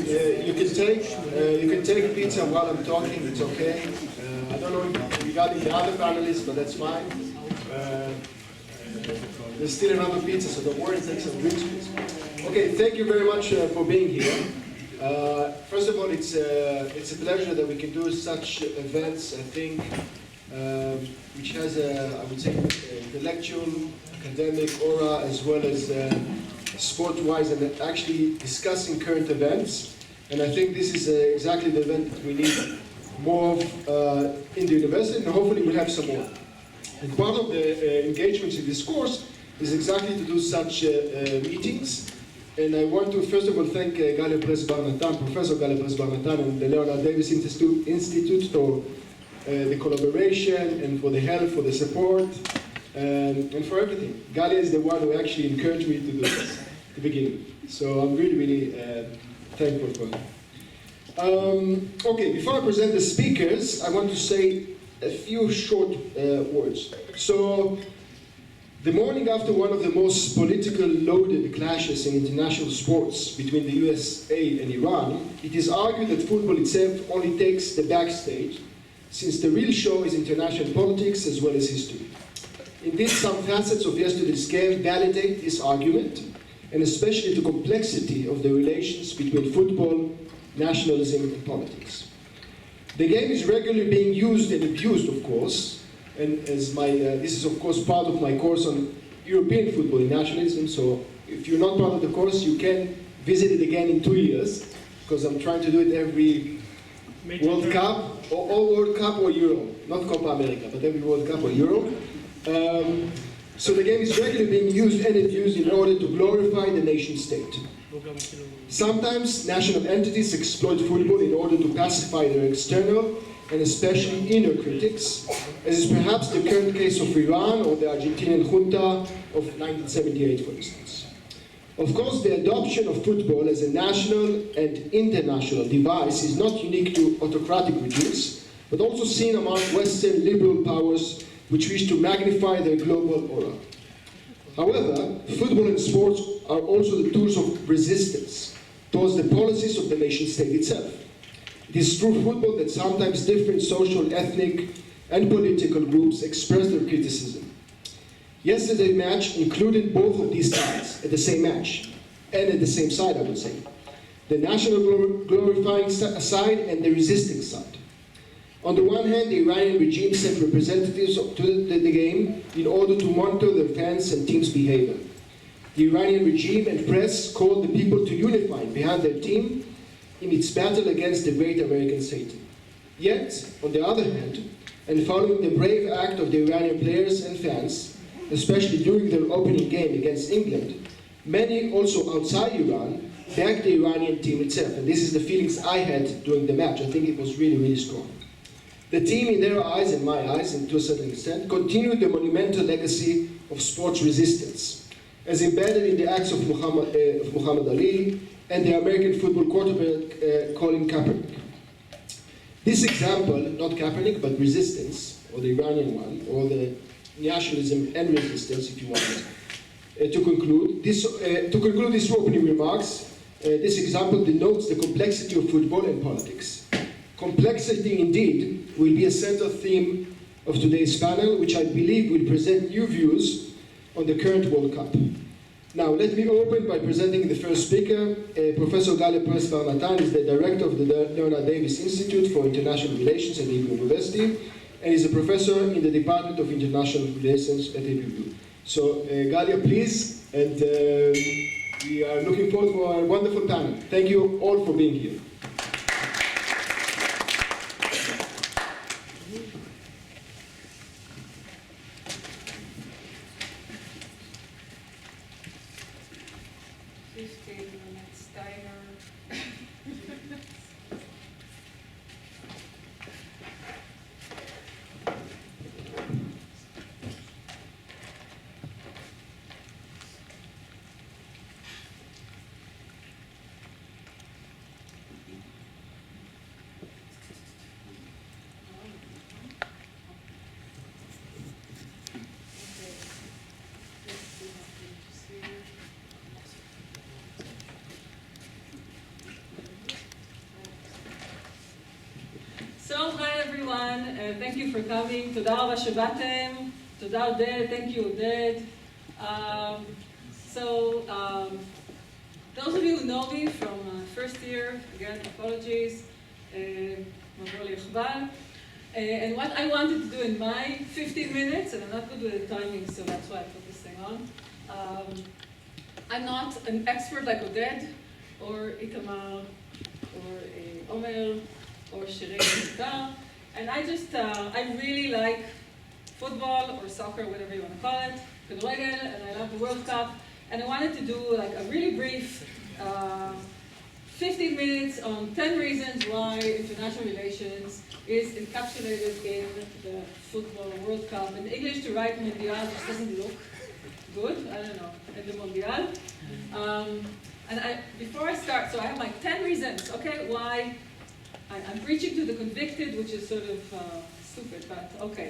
you can take pizza while I'm talking. It's okay. I don't know regarding the other panelists, but that's fine. There's still another pizza, so don't worry. Take some drinks, please. Okay, thank you very much for being here. First of all, it's a pleasure that we can do such events. I think which has I would say, intellectual, academic aura, as well as sport-wise, and actually discussing current events. And I think this is exactly the event that we need more of in the university, and hopefully we'll have some more. And part of the engagements in this course is exactly to do such meetings. And I want to first of all thank Galia Press-Bar-Natan, Professor Galia Press-Bar-Natan, and the Leonard Davis Institute for the collaboration and for the help, for the support, and for everything. Galia is the one who actually encouraged me to do this at the beginning. So I'm really, really thankful for it. Okay, before I present the speakers, I want to say a few short words. So, the morning after one of the most politically loaded clashes in international sports between the USA and Iran, it is argued that football itself only takes the backstage, since the real show is international politics as well as history. Indeed, some facets of yesterday's game validate this argument, and especially the complexity of the relations between football, nationalism, and politics. The game is regularly being used and abused, of course, and as this is of course part of my course on European football and nationalism, so if you're not part of the course, you can visit it again in 2 years, because I'm trying to do it every World Cup, or World Cup or Euro, not Copa America, but every World Cup or Euro. So the game is regularly being used and abused in order to glorify the nation state. Sometimes national entities exploit football in order to pacify their external and especially inner critics, as is perhaps the current case of Iran or the Argentinian junta of 1978, for instance. Of course, the adoption of football as a national and international device is not unique to autocratic regimes, but also seen among Western liberal powers which wish to magnify their global aura. However, football and sports are also the tools of resistance towards the policies of the nation state itself. It is through football that sometimes different social, ethnic, and political groups express their criticism. Yesterday's match included both of these sides at the same match, and at the same side, I would say. The national glorifying side and the resisting side. On the one hand, the Iranian regime sent representatives to the game in order to monitor their fans and team's behavior. The Iranian regime and press called the people to unify behind their team in its battle against the great American Satan. Yet, on the other hand, and following the brave act of the Iranian players and fans, especially during their opening game against England, many also outside Iran backed the Iranian team itself. And this is the feelings I had during the match. I think it was really, really strong. The team, in their eyes and my eyes, and to a certain extent, continued the monumental legacy of sports resistance, as embedded in the acts of Muhammad Ali and the American football quarterback Colin Kaepernick. This example, not Kaepernick, but resistance, or the Iranian one, or the nationalism and resistance, if you want, to conclude these opening remarks, this example denotes the complexity of football and politics. Complexity, indeed, will be a central theme of today's panel, which I believe will present new views on the current World Cup. Now, let me open by presenting the first speaker. Professor Galia Press-Bar-Natan is the director of the Leonard Davis Institute for International Relations at the Hebrew University, and is a professor in the Department of International Relations at the Hebrew. So, Galia, please, and we are looking forward for a wonderful panel. Thank you all for being here. everyone. Thank you for coming. תודה רבה שבאתם. תודה עודד. Thank you, עודד. Those of you who know me from first year, again, apologies. And what I wanted to do in my 15 minutes, and I'm not good with the timing, so that's why I put this thing on. I'm not an expert like Oded, or Itamar, or Omer, or Shireen Sitar. And I really like football or soccer, whatever you want to call it, כדורגל, and I love the World Cup. And I wanted to do like a really brief 15 minutes on 10 reasons why international relations is encapsulated in the football World Cup. In English, to write Mondial just doesn't look good, I don't know, in the Mondial. Before I start, so I have like 10 reasons, okay, why I'm preaching to the convicted, which is sort of stupid, but okay.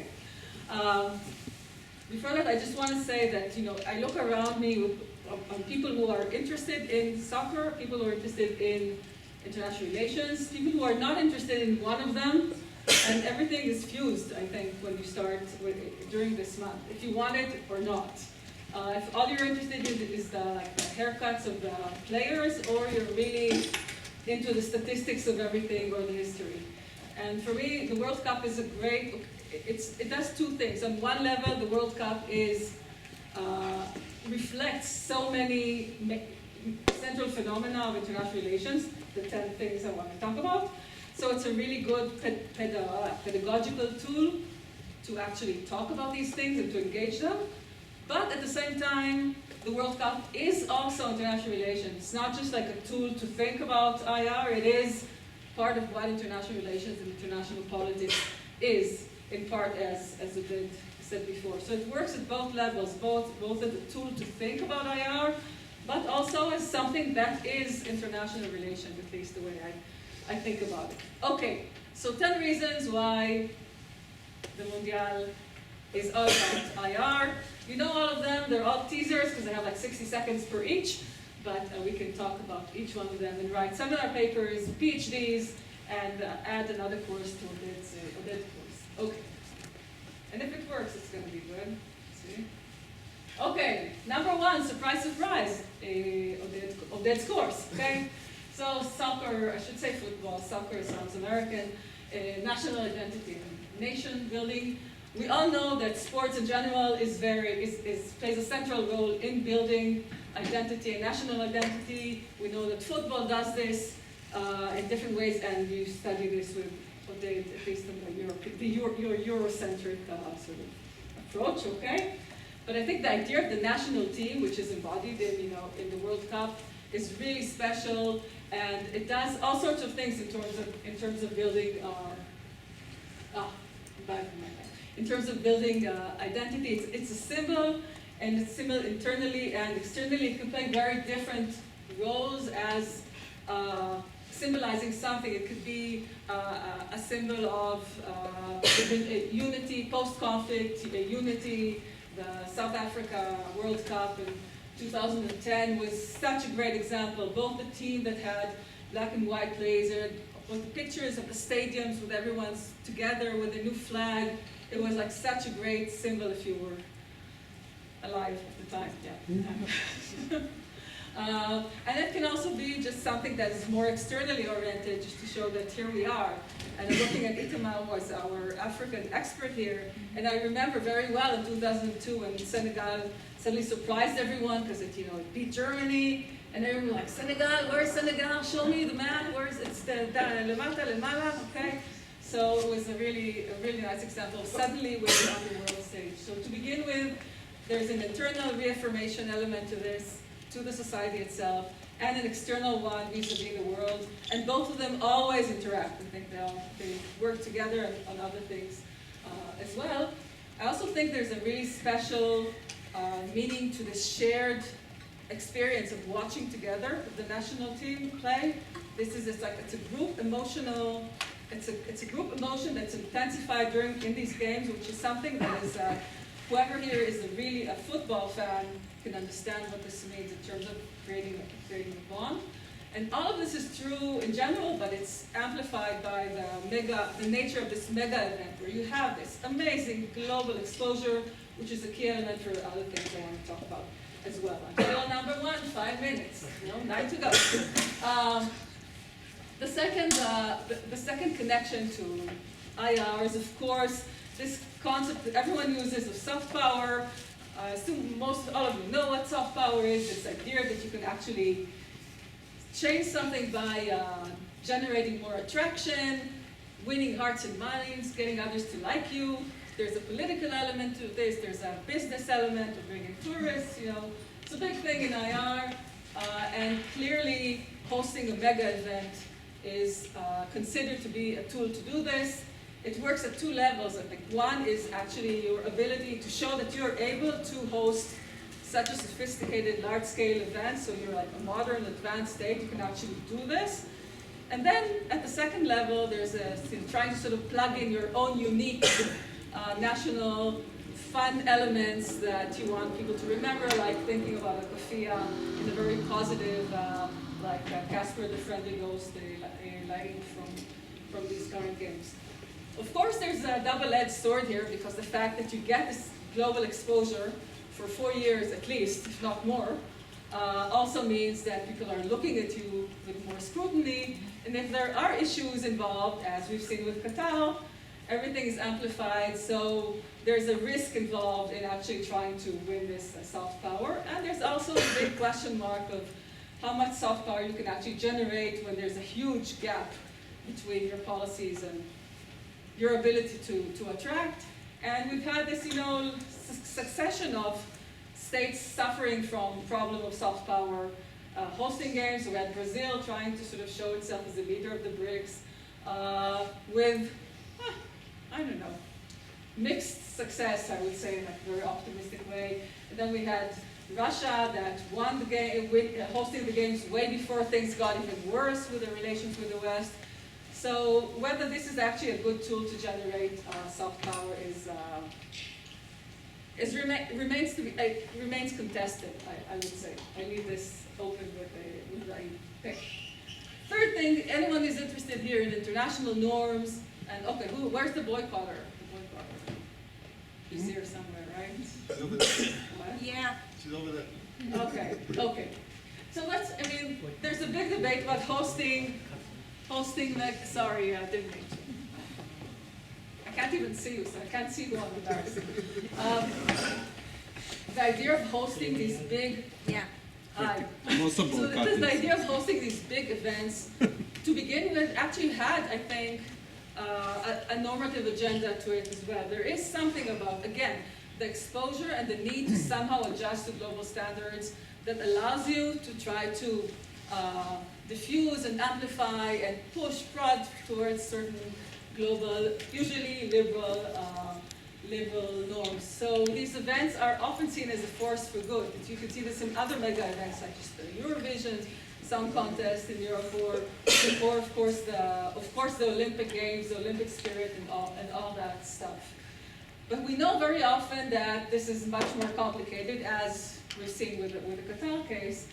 Before that, I just want to say that, I look around me on people who are interested in soccer, people who are interested in international relations, people who are not interested in one of them, and everything is fused, I think, when you start during this month, if you want it or not. If all you're interested in is the haircuts of the players, or you're really into the statistics of everything or the history. And for me, the World Cup is a great, it does two things. On one level, the World Cup reflects so many central phenomena of international relations, the 10 things I want to talk about. So it's a really good pedagogical tool to actually talk about these things and to engage them. But at the same time, the World Cup is also international relations. It's not just like a tool to think about IR, it is part of what international relations and international politics is, in part as Oded said before. So it works at both levels, both as a tool to think about IR, but also as something that is international relations, at least the way I think about it. Okay, so 10 reasons why the Mondial is all about IR. You know all of them, they're all teasers because I have like 60 seconds per each, but we can talk about each one of them and write seminar papers, PhDs, and add another course to Oded's course. Okay. And if it works, it's going to be good. See? Okay, number one, surprise, surprise, Oded's course, okay? So soccer, I should say football, soccer sounds American, national identity, nation building. We all know that sports in general plays a central role in building identity and national identity. We know that football does this in different ways, and you study this with Oded, at least in your Eurocentric sort of approach, okay? But I think the idea of the national team, which is embodied in the World Cup, is really special, and it does all sorts of things in terms of building. In terms of building identity, it's a symbol, and it's symbol internally and externally. It can play very different roles as symbolizing something. It could be a symbol of unity, post-conflict unity. The South Africa World Cup in 2010 was such a great example. Both the team that had black and white blazer, with the pictures of the stadiums with everyone's together with a new flag. It was like such a great symbol if you were alive at the time, yeah. And it can also be just something that is more externally oriented, just to show that here we are. And I'm looking at Itamar, who was our African expert here, and I remember very well in 2002 when Senegal suddenly surprised everyone because it beat Germany, and everyone was like, Senegal, where's Senegal? Show me the map, it's the lemata, lemala, okay? So it was a really nice example. Suddenly we're on the world stage. So to begin with, there's an internal reaffirmation element to this, to the society itself, and an external one vis-a-vis the world. And both of them always interact. I think they work together on other things as well. I also think there's a really special meaning to this shared experience of watching together the national team play. It's a group emotional. It's a group emotion that's intensified in these games, which is something that is, whoever here is really a football fan can understand what this means in terms of creating a bond. And all of this is true in general, but it's amplified by the nature of this mega event, where you have this amazing global exposure, which is a key element for other things I want to talk about as well. Until number 1, 5 minutes, 9 to go. The second connection to IR is, of course, this concept that everyone uses of soft power. I assume all of you know what soft power is. This idea that you can actually change something by generating more attraction, winning hearts and minds, getting others to like you. There's a political element to this. There's a business element of bringing tourists. It's a big thing in IR, and clearly hosting a mega event is considered to be a tool to do this. It works at 2 levels, I think. One is actually your ability to show that you're able to host such a sophisticated, large-scale event, so you're like a modern, advanced state, you can actually do this. And then at the second level, there's trying to sort of plug in your own unique national fun elements that you want people to remember, like thinking about a kafia in a very positive, like Casper the Friendly Ghost, lighting from these current games. Of course, there's a double-edged sword here, because the fact that you get this global exposure for 4 years at least, if not more, also means that people are looking at you with more scrutiny. And if there are issues involved, as we've seen with Qatar, everything is amplified, so there's a risk involved in actually trying to win this soft power. And there's also a big question mark of how much soft power you can actually generate when there's a huge gap between your policies and your ability to attract. And we've had this, succession of states suffering from problem of soft power hosting games. We had Brazil trying to sort of show itself as the leader of the BRICS with, I don't know, mixed success, I would say, in a very optimistic way. And then we had Russia that won the game, hosting the games way before things got even worse with the relations with the West. So whether this is actually a good tool to generate soft power remains contested, I would say. I leave this open with a pick. Third thing, anyone who's interested here in international norms, and okay, where's the boycotter? She's here somewhere, right? She's over there. What? Yeah. She's over there. Okay. So there's a big debate about hosting, sorry, I didn't mean to. I can't even see you, so I can't see who I'm embarrassing. The idea of hosting these big, hi. So the idea of hosting these big events, to begin with, actually had, I think, a normative agenda to it as well. There is something about, again, the exposure and the need to somehow adjust to global standards that allows you to try to diffuse and amplify and push prod towards certain global, usually liberal norms. So these events are often seen as a force for good. You can see this in other mega events, such as the Eurovision Song Contest in Europe, or of course the Olympic Games, the Olympic spirit, and all that stuff. But we know very often that this is much more complicated, as we've seen with the Qatar case.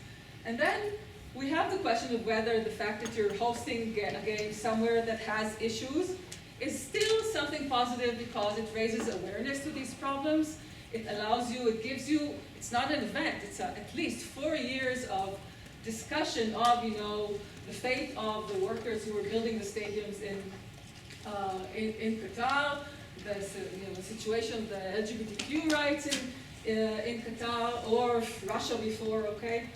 And then we have the question of whether the fact that you're hosting a game somewhere that has issues is still something positive, because it raises awareness to these problems. It allows you, it gives you, it's not an event, it's at least 4 years of discussion of, the fate of the workers who were building the stadiums in Qatar, the situation of the LGBTQ rights in Qatar, or Russia before, okay?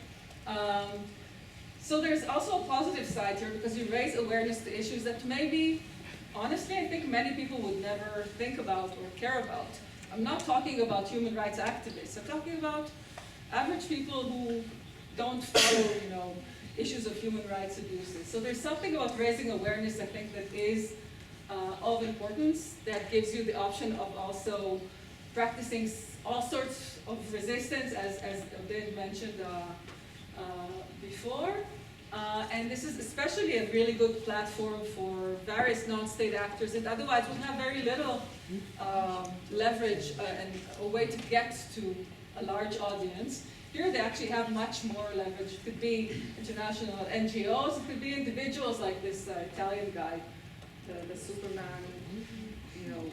So there's also a positive side here, because you raise awareness to issues that maybe, honestly, I think many people would never think about or care about. I'm not talking about human rights activists. I'm talking about average people who don't follow, issues of human rights abuses. So there's something about raising awareness, I think, that is of importance, that gives you the option of also practicing all sorts of resistance, as Oded mentioned before. And this is especially a really good platform for various non-state actors that otherwise would have very little leverage and a way to get to a large audience. Here they actually have much more leverage. It could be international NGOs, it could be individuals like this Italian guy, the Superman, you know,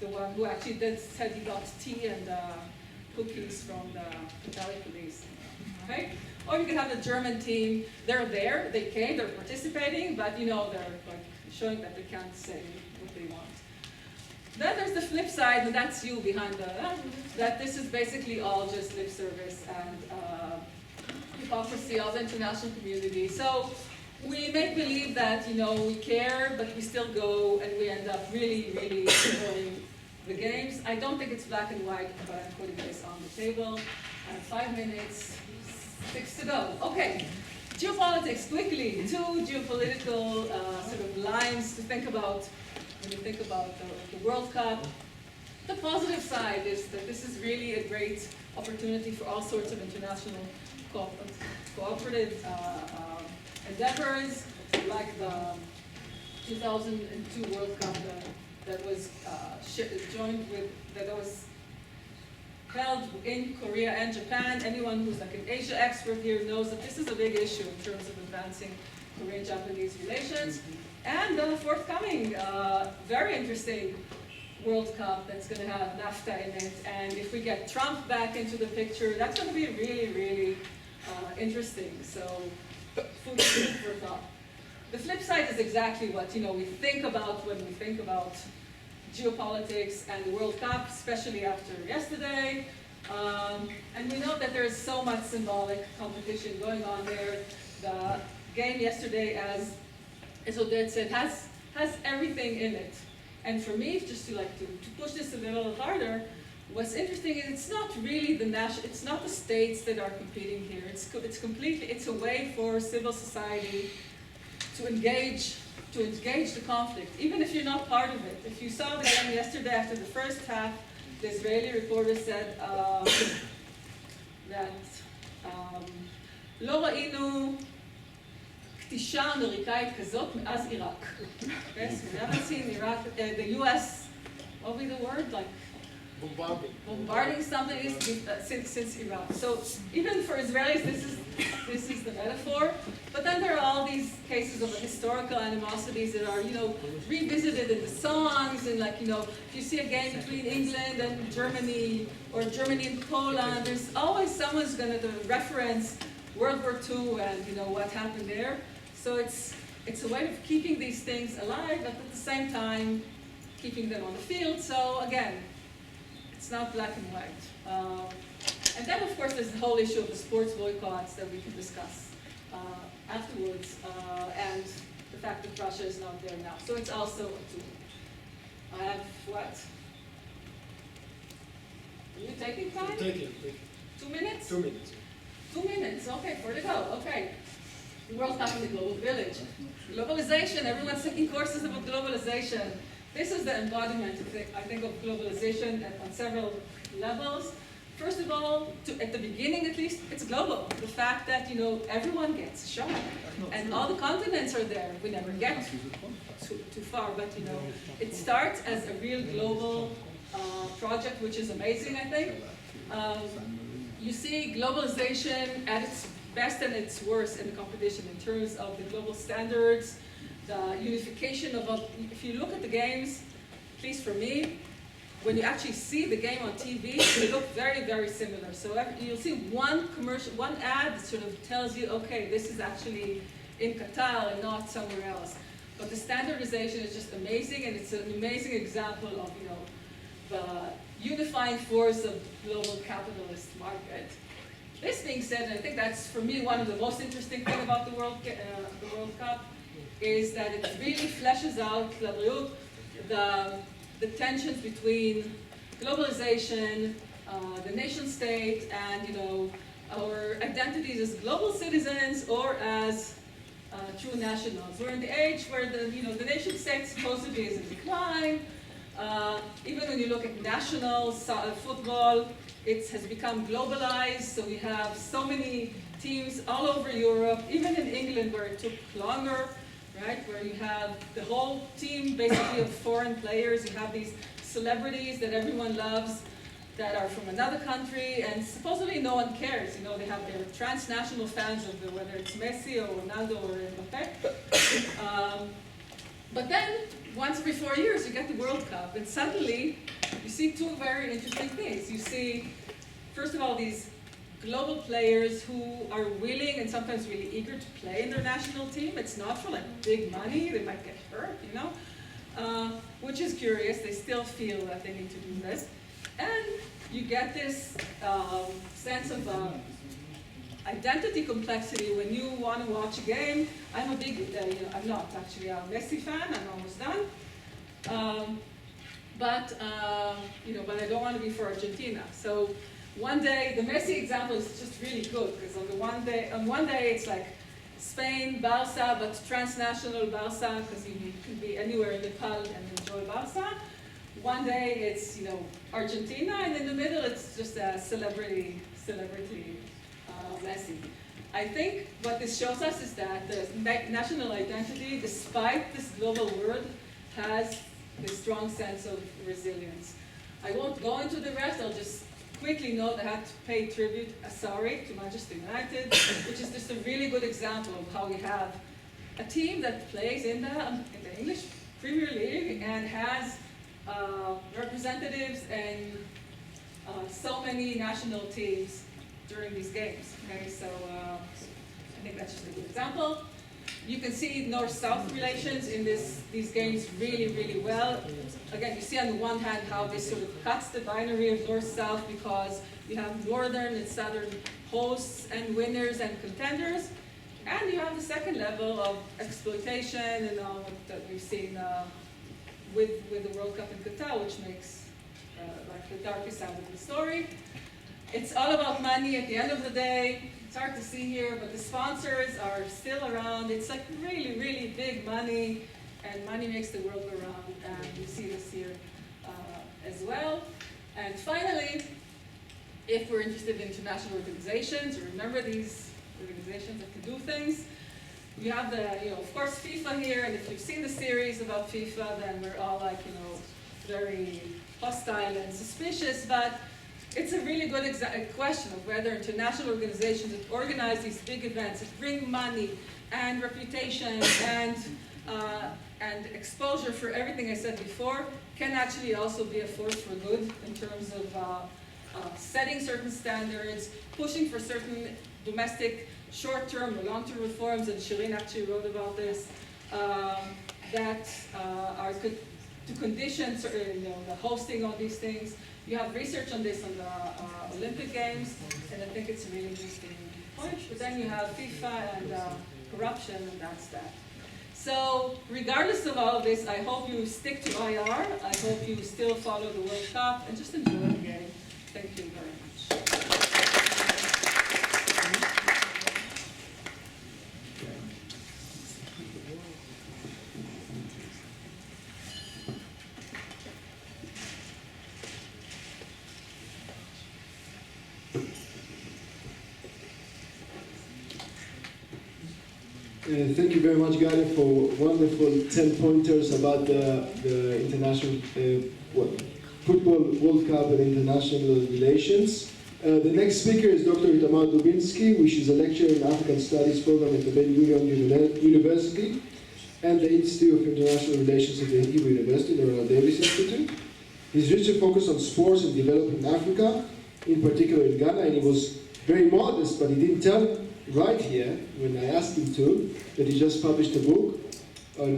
the one who actually said he got tea and cookies from the Italian police. Okay? Or you could have the German team. They're there, they came, they're participating, but you know they're like showing that they can't say what they want. Then there's the flip side, and that's you behind that this is basically all just lip service and hypocrisy of the international community. So we make believe that, you know, we care, but we still go and we end up really, really enjoying the games. I don't think it's black and white, but I'm putting this on the table. 5 minutes, 6 to go. Okay, geopolitics, quickly. 2 geopolitical sort of lines to think about when you think about the World Cup. The positive side is that this is really a great opportunity for all sorts of international cooperative endeavors, like the 2002 World Cup that was held in Korea and Japan. Anyone who's like an Asia expert here knows that this is a big issue in terms of advancing Korean-Japanese relations. And the forthcoming, very interesting World Cup that's going to have NAFTA in it. And if we get Trump back into the picture, that's going to be really, really interesting. So, food for thought. The flip side is exactly what, you know, we think about when we think about geopolitics and the World Cup, especially after yesterday. And we know that there is so much symbolic competition going on there. The game yesterday, as Odette said, has everything in it. And for me, just to push this a little harder, what's interesting is it's not really it's not the states that are competing here. It's a way for civil society to engage the conflict, even if you're not part of it. If you saw the game yesterday after the first half, the Israeli reporter said that לא ראינו כתישה אמריקאית כזאת מאז עיראק. Yes, we haven't seen Iraq, the US, what would be the word? Like bombarding something since Iraq. So even for Israelis, this is the metaphor. But then there are all these cases of historical animosities that are, you know, revisited in the songs, and like, you know, if you see a game between England and Germany, or Germany and Poland, there's always someone's going to reference World War II and, you know, what happened there. So it's a way of keeping these things alive, but at the same time, keeping them on the field. So again, it's not black and white. And then, of course, there's the whole issue of the sports boycotts that we can discuss afterwards, and the fact that Russia is not there now. So it's also a tool. I have what? Are you taking time? Take it. 2 minutes? 2 minutes. 2 minutes, okay, 4 to go, okay. The World Cup in the global village. Globalization, everyone's taking courses about globalization. This is the embodiment, I think, of globalization on several levels. First of all, at the beginning at least, it's global. The fact that, you know, everyone gets a shot, and all the continents are there. We never get too far, but, you know, it starts as a real global project, which is amazing, I think. You see globalization at its best and its worst in the competition in terms of the global standards, the unification of, if you look at the games, at least for me, when you actually see the game on TV, they look very, very similar. So you'll see one commercial, one ad that sort of tells you, okay, this is actually in Qatar and not somewhere else. But the standardization is just amazing, and it's an amazing example of, you know, the unifying force of global capitalist market. This being said, and I think that's, for me, one of the most interesting things about the World Cup, is that it really fleshes out the tensions between globalization, the nation state, and, you know, our identities as global citizens or as true nationals. We're in the age where the nation state supposedly is in decline. Even when you look at national football, it has become globalized, so we have so many teams all over Europe, even in England where it took longer, right? Where you have the whole team basically of foreign players, you have these celebrities that everyone loves. that are from another country, and supposedly no one cares. You know, they have their transnational fans of whether it's Messi or Ronaldo or Mbappe. But then, once every 4 years, you get the World Cup, and suddenly you see two very interesting things. You see, first of all, these global players who are willing and sometimes really eager to play in their national team. It's not for like big money, they might get hurt, you know, which is curious. They still feel that they need to do this. And you get this sense of identity complexity when you want to watch a game. I'm a big, I'm not actually a Messi fan, I'm almost done. But I don't want to be for Argentina. So one day, the Messi example is just really good, because on one day it's like Spain, Barca, but transnational Barca, because you can be anywhere in Nepal and enjoy Barca. One day it's Argentina, and in the middle it's just a celebrity Messi. I think what this shows us is that the national identity, despite this global world, has this strong sense of resilience. I won't go into the rest. I'll just quickly note I had to pay tribute, sorry, to Manchester United, which is just a really good example of how we have a team that plays in the English Premier League and has representatives and so many national teams during these games. Okay, so I think that's just a good example. You can see North-South relations in these games really, really well. Again, you see on the one hand how this sort of cuts the binary of North-South, because you have Northern and Southern hosts and winners and contenders. And you have the second level of exploitation and all that we've seen with the World Cup in Qatar, which makes like the darker side of the story. It's all about money at the end of the day. It's hard to see here, but the sponsors are still around. It's like really, really big money, and money makes the world go round, and you see this here as well. And finally, if we're interested in international organizations, remember these organizations that can do things. You have of course, FIFA here, and if you've seen the series about FIFA, then we're all like, very hostile and suspicious, but it's a really good question of whether international organizations that organize these big events, that bring money and reputation and exposure for everything I said before, can actually also be a force for good in terms of setting certain standards, pushing for certain domestic short-term or long-term reforms, and Shireen actually wrote about this, that are to condition the hosting of these things. You have research on this on the Olympic Games, and I think it's a really interesting point. But then you have FIFA and corruption, and that's that. So regardless of all of this, I hope you stick to IR. I hope you still follow the World Cup and just enjoy the game. Thank you very much. Thank you very much, Gary, for wonderful 10 pointers about the international football World Cup and international relations. The next speaker is Dr. Itamar Dubinsky, which is a lecturer in African Studies program at the Ben Gurion University and the Institute of International Relations at the Hebrew University, the Ronald Davis Institute. His research focused on sports in developing Africa, in particular in Ghana, and he was very modest, but he didn't tell right here, when I asked him to, that he just published a book on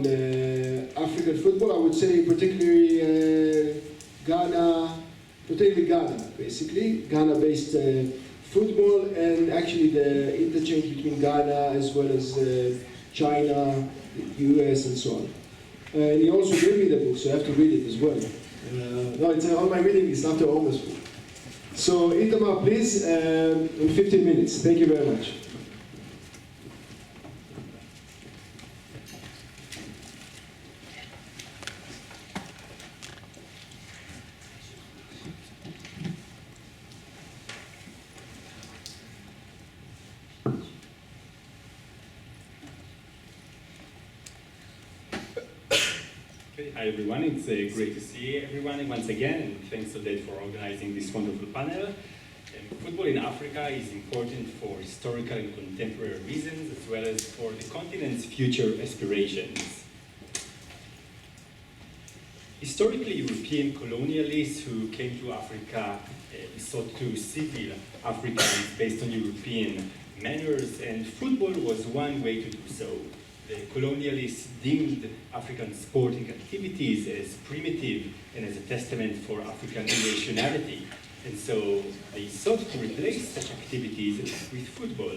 African football. I would say particularly Ghana, basically. Ghana-based football, and actually the interchange between Ghana as well as China, US, and so on. And he also gave me the book, so I have to read it as well. No, it's on my reading list after almost full. So Itamar, please, in 15 minutes. Thank you very much. Okay, hi everyone, it's great to see everyone once again, and thanks Oded for organizing this wonderful panel. Football in Africa is important for historical and contemporary reasons, as well as for the continent's future aspirations. Historically, European colonialists who came to Africa sought to civil Africans based on European manners, and football was one way to do so. The colonialists deemed African sporting activities as primitive and as a testament for African nationality. And so they sought to replace such activities with football.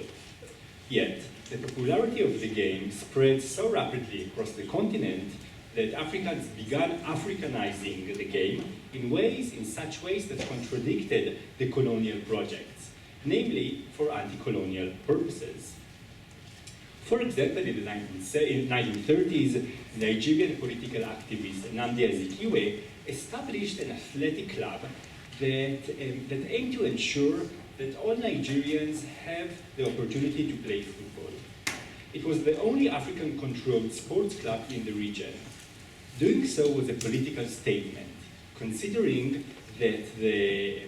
Yet, the popularity of the game spread so rapidly across the continent that Africans began Africanizing the game in such ways that contradicted the colonial projects, namely for anti-colonial purposes. For example, in the 1930s, Nigerian political activist Nnamdi Azikiwe established an athletic club that aimed to ensure that all Nigerians have the opportunity to play football. It was the only African-controlled sports club in the region. Doing so was a political statement, considering that the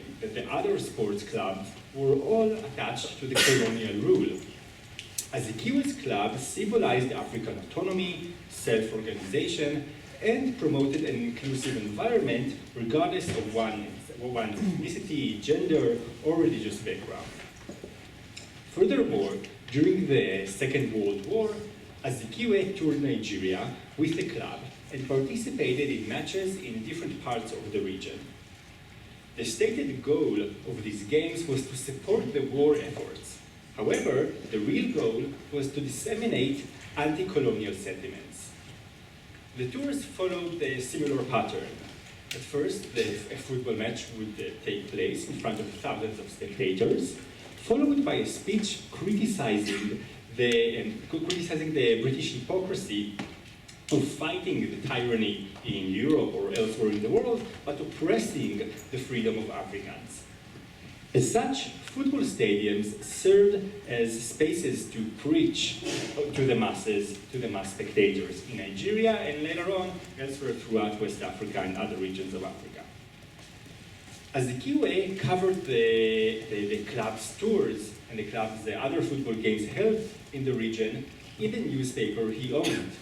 other sports clubs were all attached to the colonial rule. Azikiwe's club symbolized African autonomy, self-organization, and promoted an inclusive environment regardless of one's ethnicity, gender, or religious background. Furthermore, during the Second World War, Azikiwe toured Nigeria with the club and participated in matches in different parts of the region. The stated goal of these games was to support the war efforts. However, the real goal was to disseminate anti-colonial sentiments. The tours followed a similar pattern. At first, a football match would take place in front of thousands of spectators, followed by a speech criticizing the British hypocrisy of fighting the tyranny in Europe or elsewhere in the world, but oppressing the freedom of Africans. As such, football stadiums served as spaces to preach to the masses, to the mass spectators in Nigeria and later on elsewhere throughout West Africa and other regions of Africa. Azikiwe covered the club's tours and the other football games held in the region in the newspaper he owned.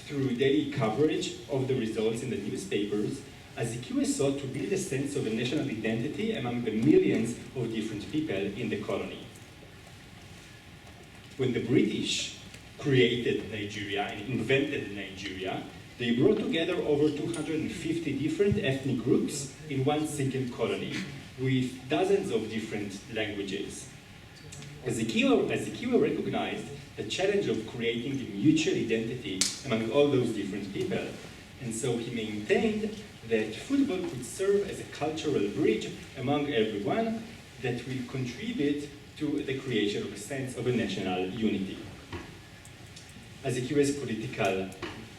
Through daily coverage of the results in the newspapers, Azikiwe sought to build a sense of a national identity among the millions of different people in the colony. When the British created Nigeria and invented Nigeria, they brought together over 250 different ethnic groups in one single colony, with dozens of different languages. Azikiwe recognized the challenge of creating a mutual identity among all those different people, and so he maintained that football could serve as a cultural bridge among everyone that will contribute to the creation of a sense of a national unity. Azikiwe's political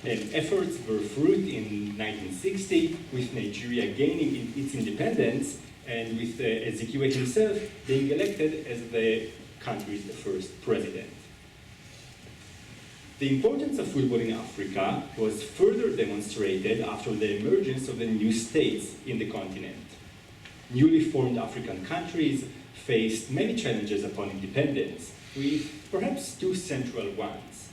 efforts bore fruit in 1960, with Nigeria gaining its independence and with Azikiwe himself being elected as the country's first president. The importance of football in Africa was further demonstrated after the emergence of the new states in the continent. Newly formed African countries faced many challenges upon independence, with perhaps two central ones.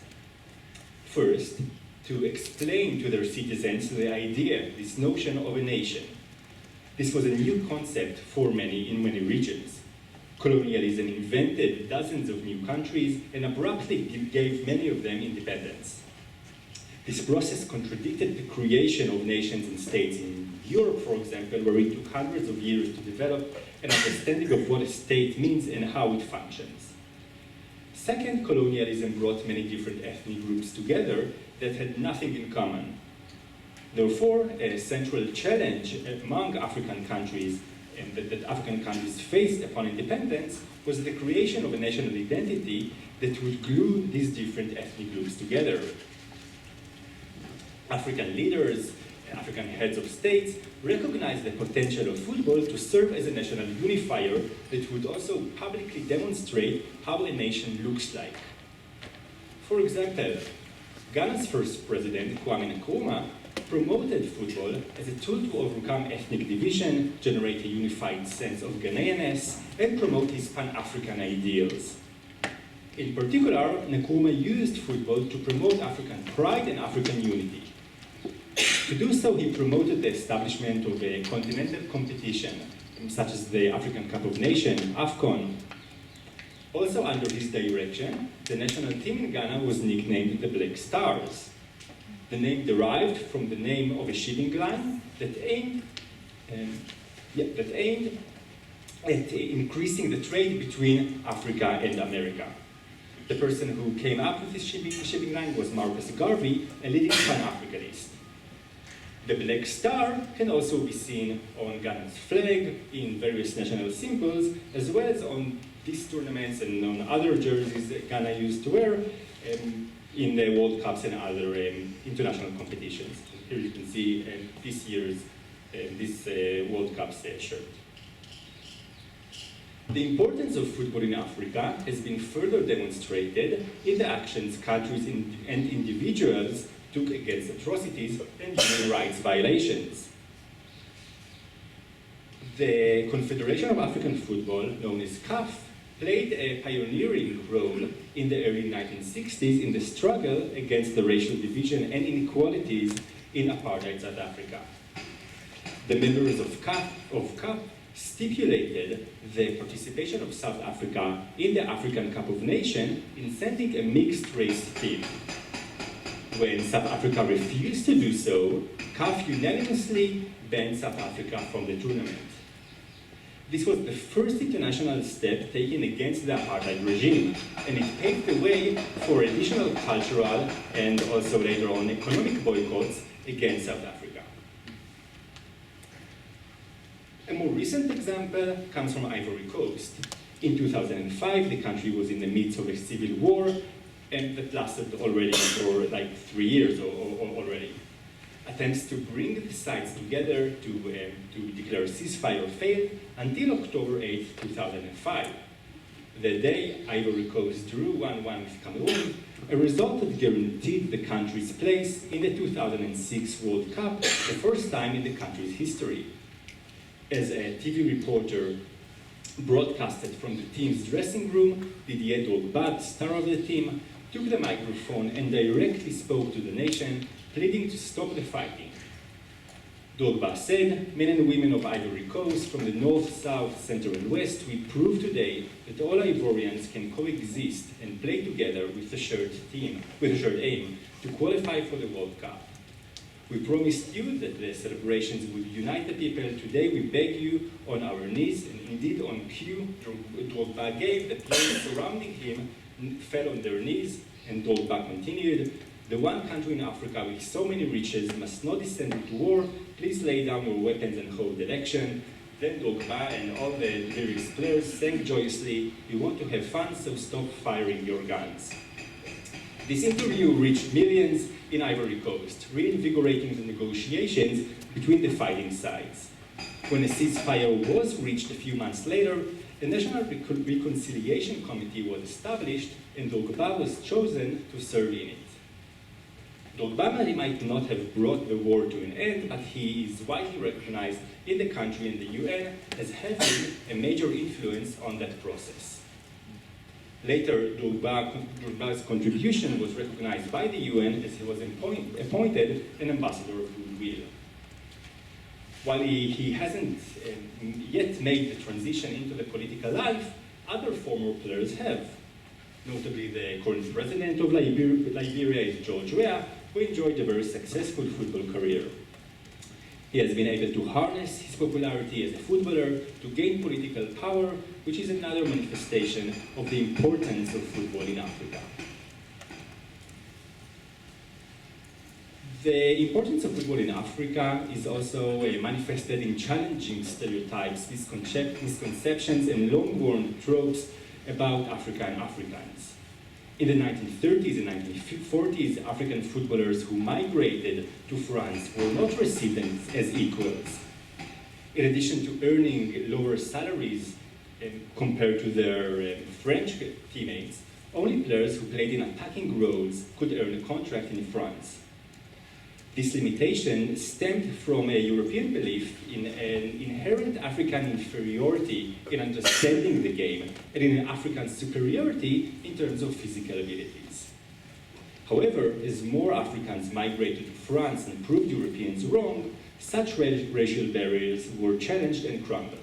First, to explain to their citizens the idea, this notion of a nation. This was a new concept in many regions. Colonialism invented dozens of new countries and abruptly gave many of them independence. This process contradicted the creation of nations and states in Europe, for example, where it took hundreds of years to develop an understanding of what a state means and how it functions. Second, colonialism brought many different ethnic groups together that had nothing in common. Therefore, a central challenge among African countries and that African countries faced upon independence was the creation of a national identity that would glue these different ethnic groups together. African leaders, African heads of states recognized the potential of football to serve as a national unifier that would also publicly demonstrate how a nation looks like. For example, Ghana's first president, Kwame Nkrumah, promoted football as a tool to overcome ethnic division, generate a unified sense of Ghanaianness, and promote his Pan-African ideals. In particular, Nkrumah used football to promote African pride and African unity. To do so, he promoted the establishment of a continental competition, such as the African Cup of Nations, AFCON. Also under his direction, the national team in Ghana was nicknamed the Black Stars. The name derived from the name of a shipping line that aimed at increasing the trade between Africa and America. The person who came up with this shipping line was Marcus Garvey, a leading Pan-Africanist. The Black Star can also be seen on Ghana's flag, in various national symbols, as well as on these tournaments and on other jerseys that Ghana used to wear in the World Cups and other international competitions. Here you can see this year's World Cup shirt. The importance of football in Africa has been further demonstrated in the actions countries and individuals took against atrocities and human rights violations. The Confederation of African Football, known as CAF, played a pioneering role in the early 1960s in the struggle against the racial division and inequalities in apartheid South Africa. The members of CAF stipulated the participation of South Africa in the African Cup of Nations in sending a mixed-race team. When South Africa refused to do so, CAF unanimously banned South Africa from the tournament. This was the first international step taken against the apartheid regime, and it paved the way for additional cultural and also later on economic boycotts against South Africa. A more recent example comes from Ivory Coast. In 2005, the country was in the midst of a civil war, and that lasted already for like 3 years already. Attempts to bring the sides together to declare a ceasefire failed until October 8, 2005. The day Ivory Coast drew 1-1 with Cameroon, a result that guaranteed the country's place in the 2006 World Cup, the first time in the country's history. As a TV reporter broadcasted from the team's dressing room, Didier Drogba, the star of the team, took the microphone and directly spoke to the nation, pleading to stop the fighting. Drogba said, "Men and women of Ivory Coast, from the north, south, center, and west, we prove today that all Ivorians can coexist and play together with a shared aim to qualify for the World Cup. We promised you that the celebrations would unite the people. Today we beg you on our knees," and indeed on cue, Drogba gave the players surrounding him fell on their knees, and Drogba continued, "The one country in Africa with so many riches must not descend into war. Please lay down your weapons and hold election." Then Drogba and all the various players sang joyously, "We want to have fun, so stop firing your guns." This interview reached millions in Ivory Coast, reinvigorating the negotiations between the fighting sides. When a ceasefire was reached a few months later, a National Reconciliation Committee was established, and Drogba was chosen to serve in it. Drogba might not have brought the war to an end, but he is widely recognized in the country and the UN as having a major influence on that process. Later, Drogba's contribution was recognized by the UN as he was appointed an ambassador of goodwill. While he hasn't yet made the transition into the political life, other former players have. Notably, the current president of Liberia is George Weah, who enjoyed a very successful football career. He has been able to harness his popularity as a footballer to gain political power, which is another manifestation of the importance of football in Africa. The importance of football in Africa is also manifested in challenging stereotypes, misconceptions, and long-worn tropes about Africa and Africans. In the 1930s and 1940s, African footballers who migrated to France were not received as equals. In addition to earning lower salaries compared to their French teammates, only players who played in attacking roles could earn a contract in France. This limitation stemmed from a European belief in an inherent African inferiority in understanding the game and in an African superiority in terms of physical abilities. However, as more Africans migrated to France and proved Europeans wrong, such racial barriers were challenged and crumbled.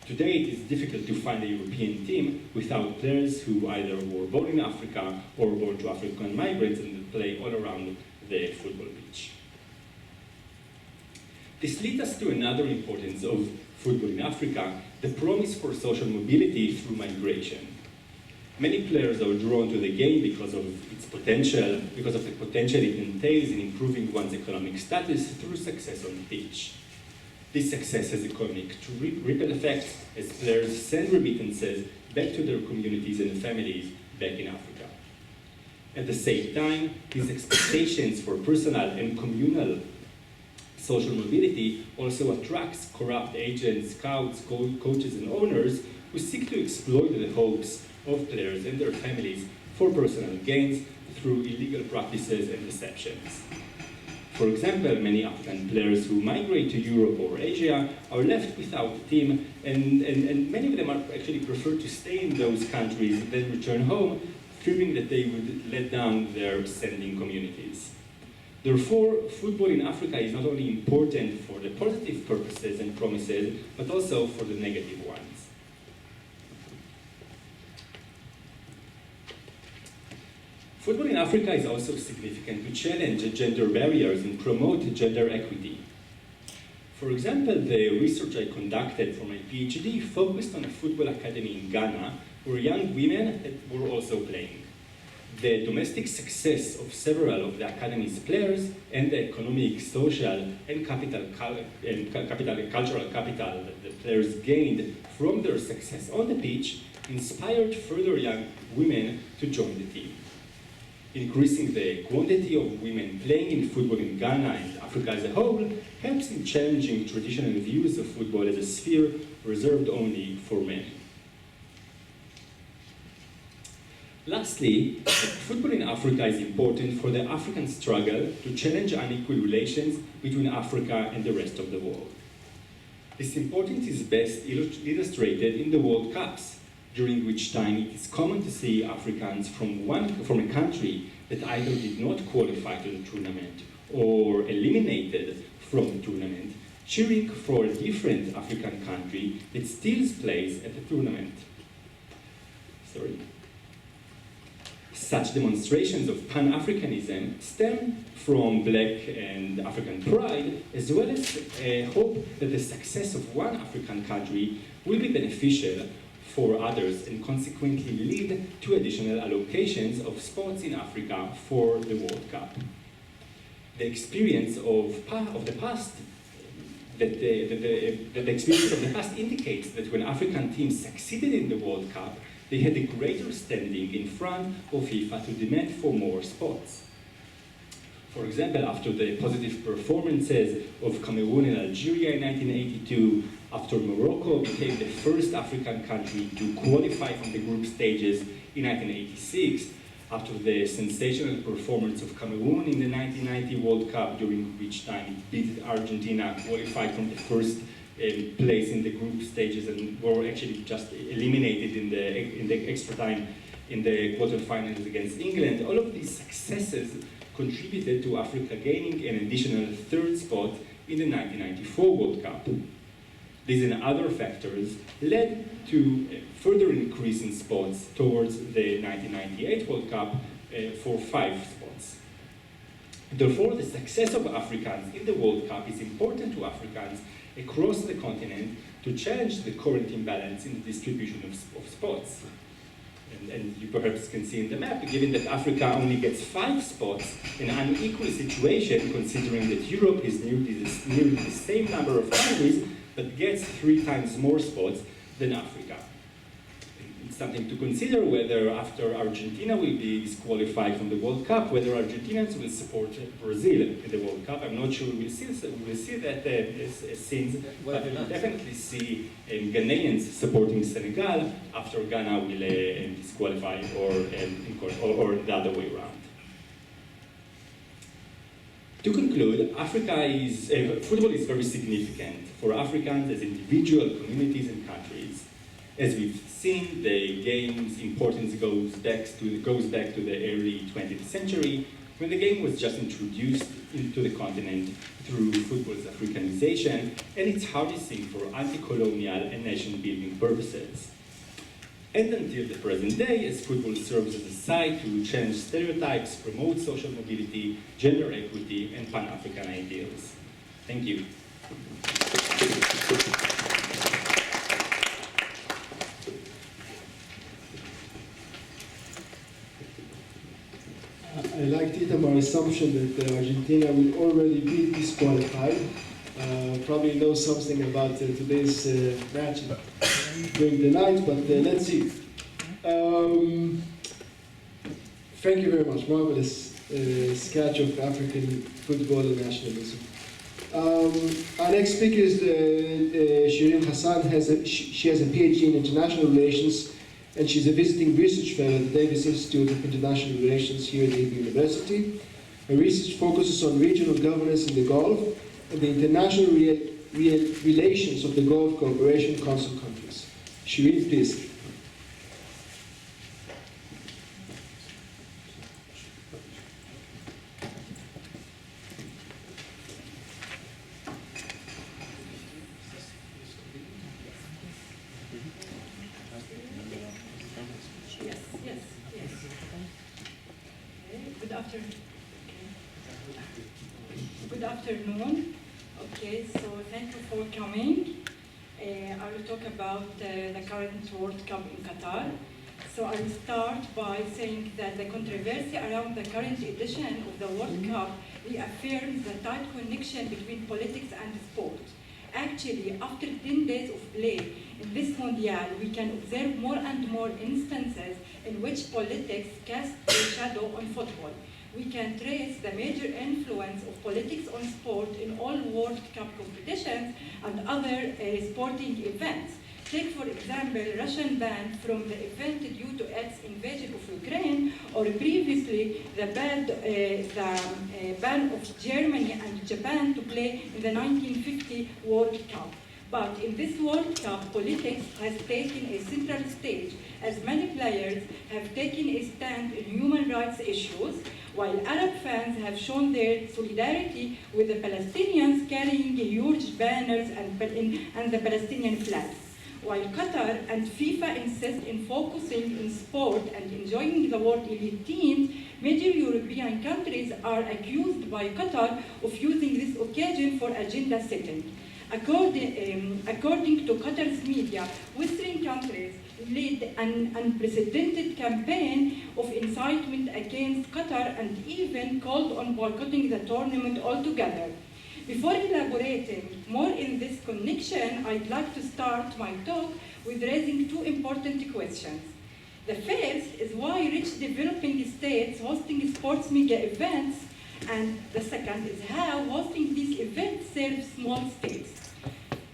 Today, it is difficult to find a European team without players who either were born in Africa or born to African migrants and play all around the football pitch. This leads us to another importance of football in Africa, the promise for social mobility through migration. Many players are drawn to the game because of its potential, because of the potential it entails in improving one's economic status through success on the pitch. This success has economic ripple effects as players send remittances back to their communities and families back in Africa. At the same time, these expectations for personal and communal social mobility also attracts corrupt agents, scouts, coaches, and owners who seek to exploit the hopes of players and their families for personal gains through illegal practices and deceptions. For example, many African players who migrate to Europe or Asia are left without a team, and many of them are actually prefer to stay in those countries and then return home, fearing that they would let down their sending communities. Therefore, football in Africa is not only important for the positive purposes and promises, but also for the negative ones. Football in Africa is also significant to challenge gender barriers and promote gender equity. For example, the research I conducted for my PhD focused on a football academy in Ghana, where young women were also playing. The domestic success of several of the academy's players and the economic, social, and cultural capital that the players gained from their success on the pitch inspired further young women to join the team. Increasing the quantity of women playing in football in Ghana and Africa as a whole helps in challenging traditional views of football as a sphere reserved only for men. Lastly, football in Africa is important for the African struggle to challenge unequal relations between Africa and the rest of the world. This importance is best illustrated in the World Cups, during which time it is common to see Africans from a country that either did not qualify to the tournament or eliminated from the tournament, cheering for a different African country that still plays at the tournament. Such demonstrations of Pan-Africanism stem from Black and African pride, as well as a hope that the success of one African country will be beneficial for others and consequently lead to additional allocations of spots in Africa for the World Cup. The experience of the past indicates that when African teams succeeded in the World Cup, they had a greater standing in front of FIFA to demand for more spots. For example, after the positive performances of Cameroon and Algeria in 1982, after Morocco became the first African country to qualify from the group stages in 1986, after the sensational performance of Cameroon in the 1990 World Cup, during which time it beat Argentina, qualified from the first place in the group stages and were actually just eliminated in the extra time in the quarterfinals against England. All of these successes contributed to Africa gaining an additional third spot in the 1994 World Cup. These and other factors led to a further increase in spots towards the 1998 World Cup for 5 spots. Therefore, the success of Africans in the World Cup is important to Africans across the continent to challenge the current imbalance in the distribution of spots. And you perhaps can see in the map, given that Africa only gets 5 spots, an unequal situation considering that Europe is nearly the same number of countries, but gets 3 times more spots than Africa. It's something to consider whether after Argentina will be disqualified from the World Cup, whether Argentinians will support Brazil in the World Cup. I'm not sure we'll see that since, but we'll definitely see Ghanaians supporting Senegal after Ghana will disqualify or the other way around. To conclude, football is very significant for Africans as individual communities and countries. As we've seen, the game's importance goes back to the early 20th century, when the game was just introduced into the continent through football's Africanization and its harnessing for anti-colonial and nation-building purposes. And until the present day, as football serves as a site to challenge stereotypes, promote social mobility, gender equity, and Pan-African ideals. Thank you. I liked Itamar's assumption that Argentina will already be disqualified. Probably know something about today's match during the night, but let's see. Thank you very much. Marvelous sketch of African football and nationalism. Our next speaker is Shireen Hassan. She has a PhD in international relations, and she's a visiting research fellow at the Davis Institute of International Relations here at Hebrew University. Her research focuses on regional governance in the Gulf and the international relations of the Gulf Cooperation Council countries. Shireen, please. Good afternoon. Okay, so thank you for coming. I will talk about the current World Cup in Qatar. So I will start by saying that the controversy around the current edition of the World Cup reaffirms the tight connection between politics and sport. Actually, after 10 days of play in this Mondial, we can observe more and more instances in which politics cast a shadow on football. We can trace the major influence of politics on sport in all World Cup competitions and other sporting events. Take, for example, Russian ban from the event due to its invasion of Ukraine, or previously the ban of Germany and Japan to play in the 1950 World Cup. But in this World Cup, politics has taken a central stage, as many players have taken a stand in human rights issues, while Arab fans have shown their solidarity with the Palestinians carrying huge banners and the Palestinian flags. While Qatar and FIFA insist in focusing on sport and enjoying the world elite teams, major European countries are accused by Qatar of using this occasion for agenda setting. According to Qatar's media, Western countries led an unprecedented campaign of incitement against Qatar and even called on boycotting the tournament altogether. Before elaborating more in this connection, I'd like to start my talk with raising two important questions. The first is why rich developing states hosting sports mega events, and the second is how hosting these events serves small states.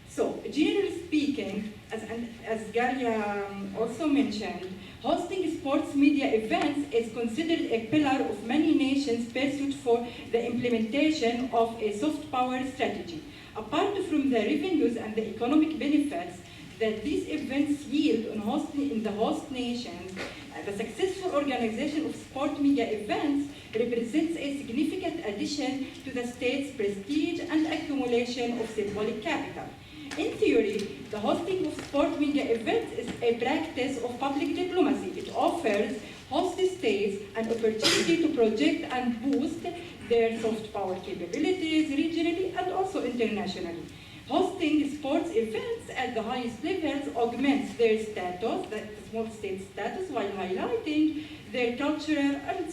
So, generally speaking, as Galia also mentioned, hosting sports media events is considered a pillar of many nations' pursuit for the implementation of a soft power strategy. Apart from the revenues and the economic benefits that these events yield in the host nations, the successful organization of sport media events represents a significant addition to the state's prestige and accumulation of symbolic capital. In theory, the hosting of sport media events is a practice of public diplomacy. It offers host states an opportunity to project and boost their soft power capabilities regionally and also internationally. Hosting sports events at the highest levels augments their status, the small state status, while highlighting their cultural and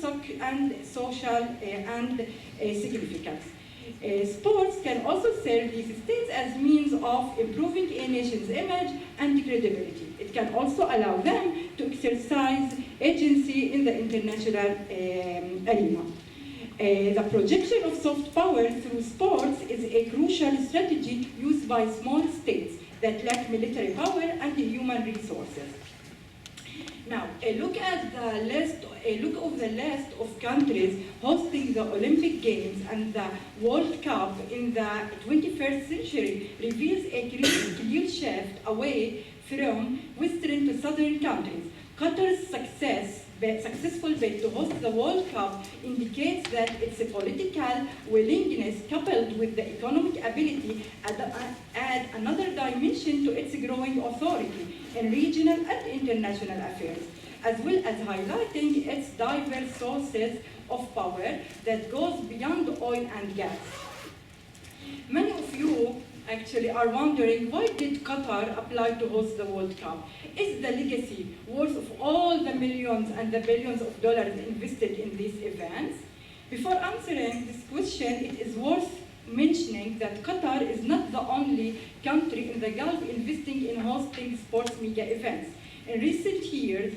social significance. Sports can also serve these states as means of improving a nation's image and credibility. It can also allow them to exercise agency in the international arena. The projection of soft power through sports is a crucial strategy used by small states that lack military power and human resources. Now, a look of the list of countries hosting the Olympic Games and the World Cup in the 21st century reveals a clear shift away from Western to Southern countries. Qatar's successful bid to host the World Cup indicates that its political willingness, coupled with the economic ability, add another dimension to its growing authority in regional and international affairs, as well as highlighting its diverse sources of power that goes beyond oil and gas. Many of you actually are wondering, why did Qatar apply to host the World Cup? Is the legacy worth of all the millions and the billions of dollars invested in these events? Before answering this question, it is worth mentioning that Qatar is not the only country in the Gulf investing in hosting sports mega events. In recent years,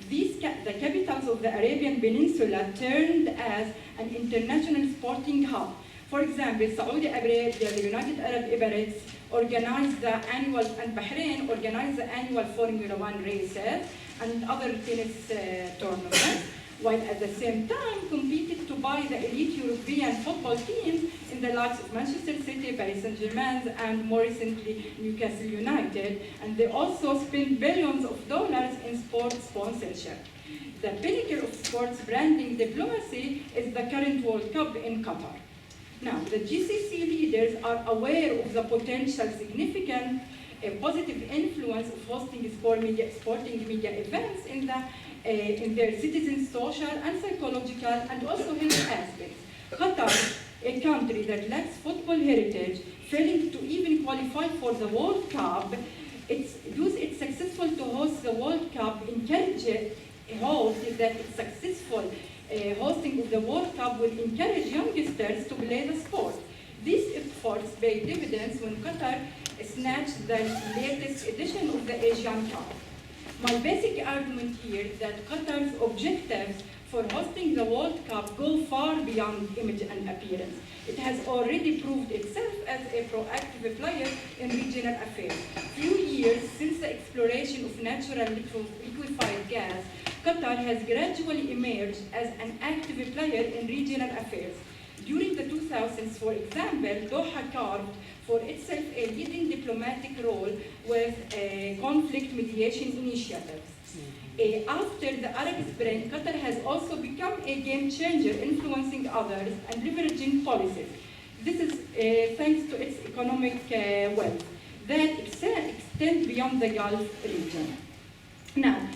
the capitals of the Arabian Peninsula turned as an international sporting hub. For example, Saudi Arabia, the United Arab Emirates organized the annual, and Bahrain organized the annual Formula One races and other tennis tournaments, while at the same time competed to buy the elite European football teams in the likes of Manchester City, Paris Saint-Germain, and more recently Newcastle United, and they also spent billions of dollars in sports sponsorship. The pinnacle of sports branding diplomacy is the current World Cup in Qatar. Now, the GCC leaders are aware of the potential significant positive influence of hosting sporting media events in their citizens' social and psychological and also health aspects. Qatar, a country that lacks football heritage, failing to even qualify for the World Cup, it's successful to host the World Cup, encourages hope that it's successful hosting of the World Cup will encourage youngsters to play the sport. These efforts pay dividends when Qatar snatched the latest edition of the Asian Cup. My basic argument here is that Qatar's objectives for hosting the World Cup go far beyond image and appearance. It has already proved itself as a proactive player in regional affairs. Few years since the exploration of natural liquefied gas, Qatar has gradually emerged as an active player in regional affairs. During the 2000s, for example, Doha carved for itself a leading diplomatic role with conflict mediation initiatives. After the Arab Spring, Qatar has also become a game changer, influencing others and leveraging policies. This is thanks to its economic wealth that extends beyond the Gulf region. Now,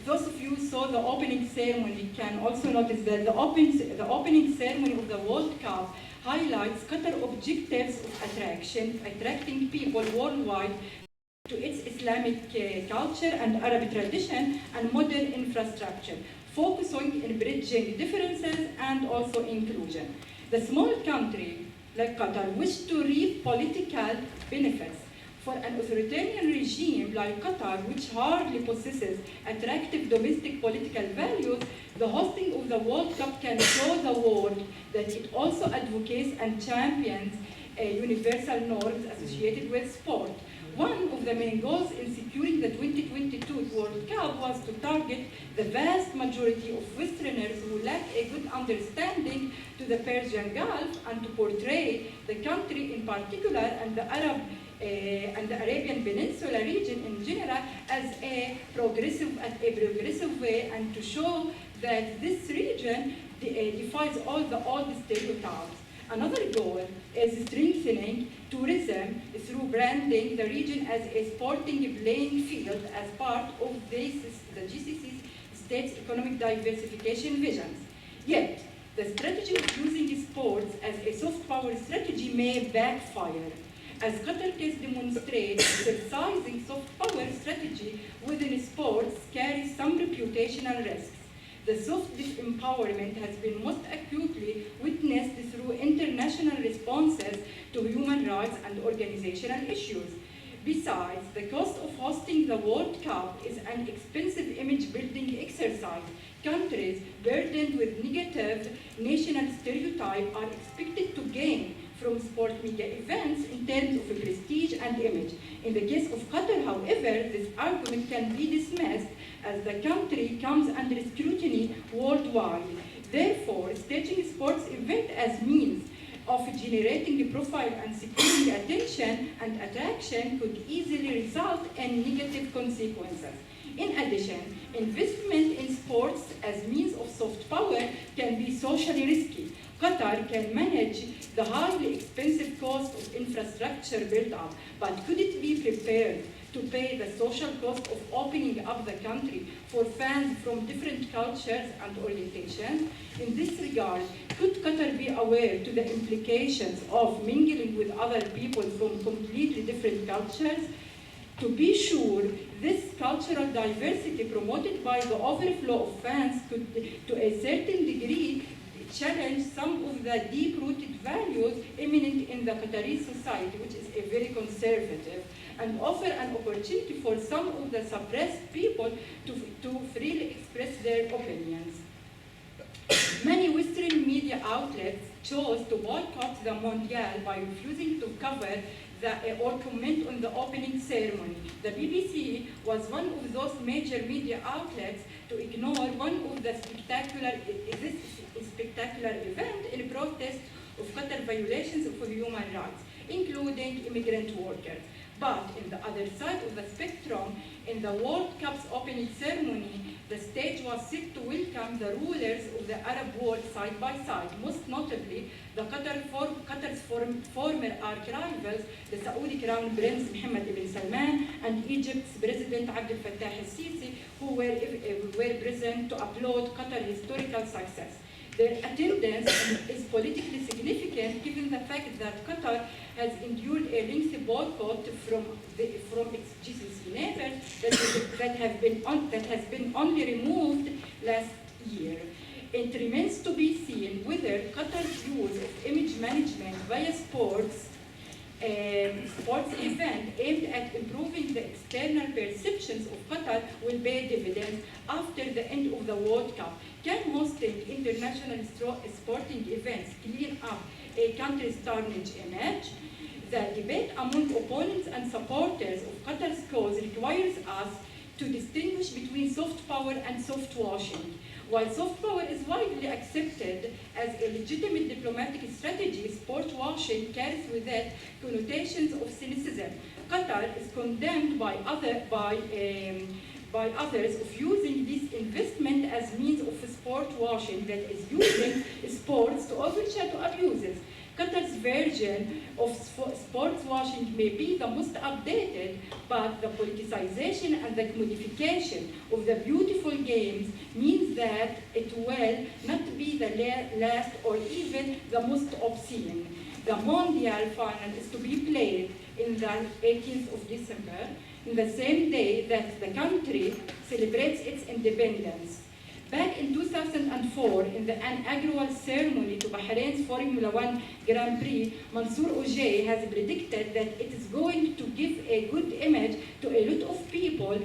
those of you who saw the opening ceremony can also notice that the opening ceremony of the World Cup highlights Qatar's objectives of attracting people worldwide to its Islamic culture and Arab tradition and modern infrastructure, focusing on bridging differences and also inclusion. The small country like Qatar wishes to reap political benefits. For an authoritarian regime like Qatar, which hardly possesses attractive domestic political values, the hosting of the World Cup can show the world that it also advocates and champions universal norms associated with sport. One of the main goals in securing the 2022 World Cup was to target the vast majority of Westerners who lack a good understanding to the Persian Gulf and to portray the country in particular and the Arabian Peninsula region in general as a progressive way, and to show that this region defies all the old stereotypes. Another goal is strengthening tourism through branding the region as a sporting playing field as part of the GCC's state's economic diversification visions. Yet, the strategy of using sports as a soft power strategy may backfire. As Qatar case demonstrates, exercising soft power strategy within sports carries some reputational risks. The soft disempowerment has been most acutely witnessed through international responses to human rights and organizational issues. Besides, the cost of hosting the World Cup is an expensive image-building exercise. Countries burdened with negative national stereotypes are expected to gain from sport media events in terms of prestige and image. In the case of Qatar, however, this argument can be dismissed as the country comes under scrutiny worldwide. Therefore, staging sports event as means of generating a profile and securing attention and attraction could easily result in negative consequences. In addition, investment in sports as means of soft power can be socially risky. Qatar can manage the highly expensive cost of infrastructure built up, but could it be prepared to pay the social cost of opening up the country for fans from different cultures and orientations? In this regard, could Qatar be aware to the implications of mingling with other people from completely different cultures? To be sure, this cultural diversity promoted by the overflow of fans could, to a certain degree, challenge some of the deep-rooted values eminent in the Qatari society, which is a very conservative, and offer an opportunity for some of the suppressed people to freely express their opinions. Many Western media outlets chose to boycott the Mondial by refusing to cover or comment on the opening ceremony. The BBC was one of those major media outlets to ignore one of the spectacular event in protest of Qatar violations of human rights, including immigrant workers. But in the other side of the spectrum, in the World Cup's opening ceremony, the stage was set to welcome the rulers of the Arab world side by side, most notably the Qatar's former arch-rivals, the Saudi Crown Prince Mohammed ibn Salman and Egypt's President Abdel Fattah al-Sisi, who were present to applaud Qatar's historical success. Their attendance is politically significant given the fact that Qatar has endured a lengthy boycott from its GCC neighbors that has been only removed last year. It remains to be seen whether Qatar's use of image management via sports event aimed at improving the external perceptions of Qatar will pay dividends after the end of the World Cup. Can hosting international sporting events clean up a country's tarnished image? The debate among opponents and supporters of Qatar's cause requires us to distinguish between soft power and soft washing. While soft power is widely accepted as a legitimate diplomatic strategy, sport washing carries with it connotations of cynicism. Qatar is condemned by others of using this investment as means of sport washing, that is using sports to overshadow abuses. Qatar's version of sports washing may be the most updated, but the politicization and the commodification of the beautiful games means that it will not be the last or even the most obscene. The Mondial final is to be played in the 18th of December, in the same day that the country celebrates its independence. Back in 2004, in the inaugural ceremony to Bahrain's Formula One Grand Prix, Mansour Ojei has predicted that it is going to give a good image to a lot of people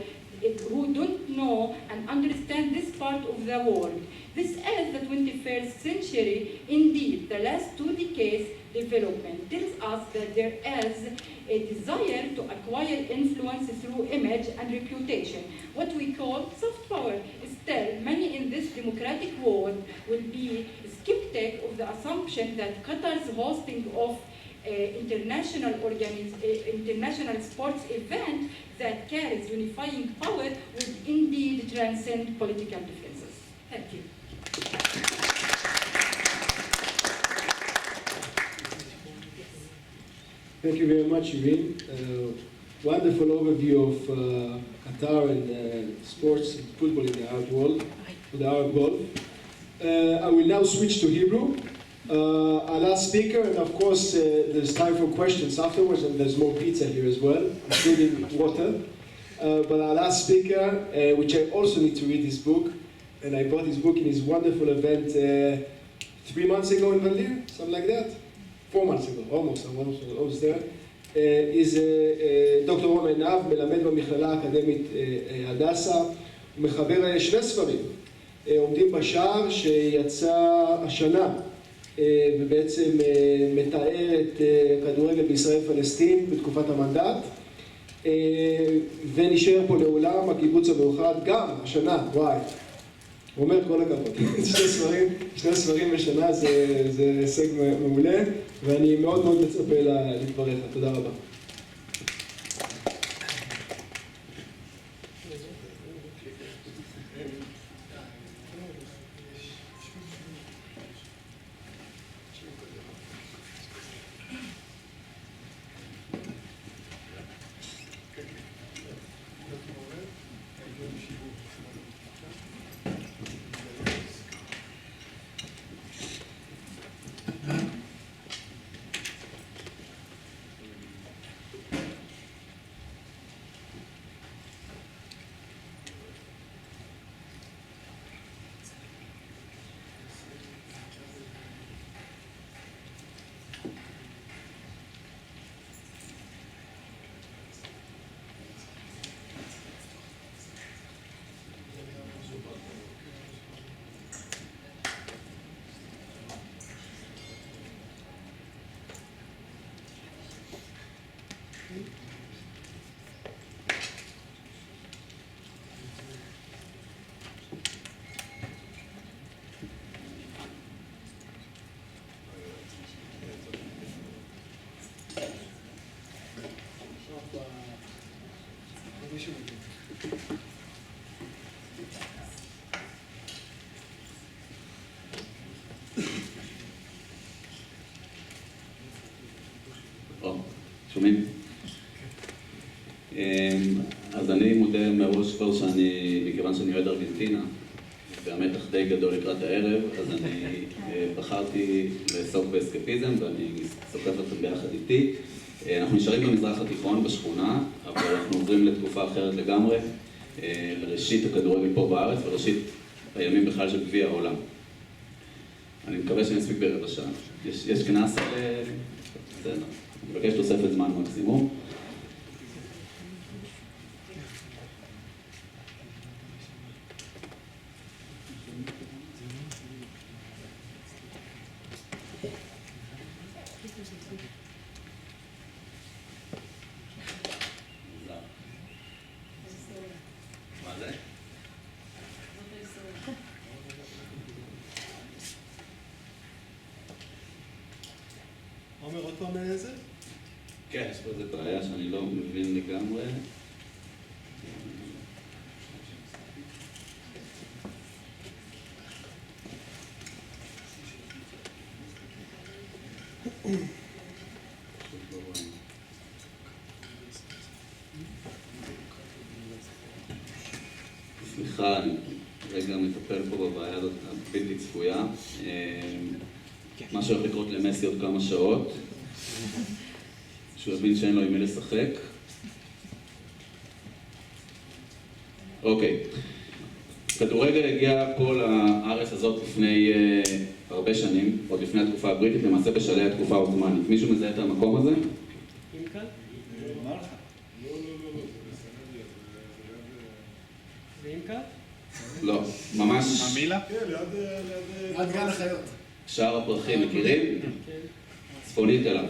who don't know and understand this part of the world. This is the 21st century. Indeed, the last 2 decades development tells us that there is a desire to acquire influence through image and reputation, what we call soft power. Still, many in this democratic world will be skeptic of the assumption that Qatar's hosting of international sports event that carries unifying power would indeed transcend political differences. Thank you. Thank you very much, Irene. Wonderful overview of Qatar and sports and football in the Arab world, the Arab Gulf. I will now switch to Hebrew. Our last speaker, and of course there's time for questions afterwards, and there's more pizza here as well, including water. But our last speaker, which I also need to read his book, and I bought his book in his wonderful event 3 months ago in Valdir, something like that. 4 months ago, almost there. is דוקטור רום עינב, מלמד במכללה האקדמית הדסה, ומחבר 2 ספרים. עומדים בשער שיצא השנה, ובעצם מתאר את כדורגל בישראל פלסטין בתקופת המנדט, ונשאר פה לעולם הקיבוץ המאוחד גם השנה, וואי. הוא אומר כל הכבוד. שני ספרים בשנה זה הישג מעולה, ואני מאוד מאוד מצפה לדבריך. תודה רבה. שומעים? אז אני מודה מראש כבר מכיוון שאני אוהד ארגנטינה, והמתח די גדול לקראת הערב, אז אני בחרתי לעסוק באסקפיזם ואני אסופף אותם ביחד איתי. אנחנו נשארים במזרח התיכון בשכונה, אבל אנחנו עוברים לתקופה אחרת לגמרי, לראשית הכדורגל פה בארץ וראשית הימים בכלל של גביע העולם. אני מקווה שאני אספיק ברבע שעה. יש כנס על... בסדר. אני מבקש תוספת זמן מקסימום. עומר, עוד פעם איזה? כן, יש פה איזו בעיה שאני לא מבין לגמרי. סליחה, אני רגע מטפל פה בבעיה הזאת הבלתי צפויה. מה שהולך לקרות למסי עוד כמה שעות, שהוא יבין שאין לו עם מי לשחק. אוקיי. כדורגל הגיע פה לארץ הזאת לפני הרבה שנים, עוד לפני התקופה הבריטית, למעשה בשלהי התקופה העות'מאנית. מישהו מזהה את המקום הזה? אינקל? מה לך? זה אינקל? לא, ממש... המילה? כן, ליד גן החיות. שער הפרחים, מכירים? צפונית אליו.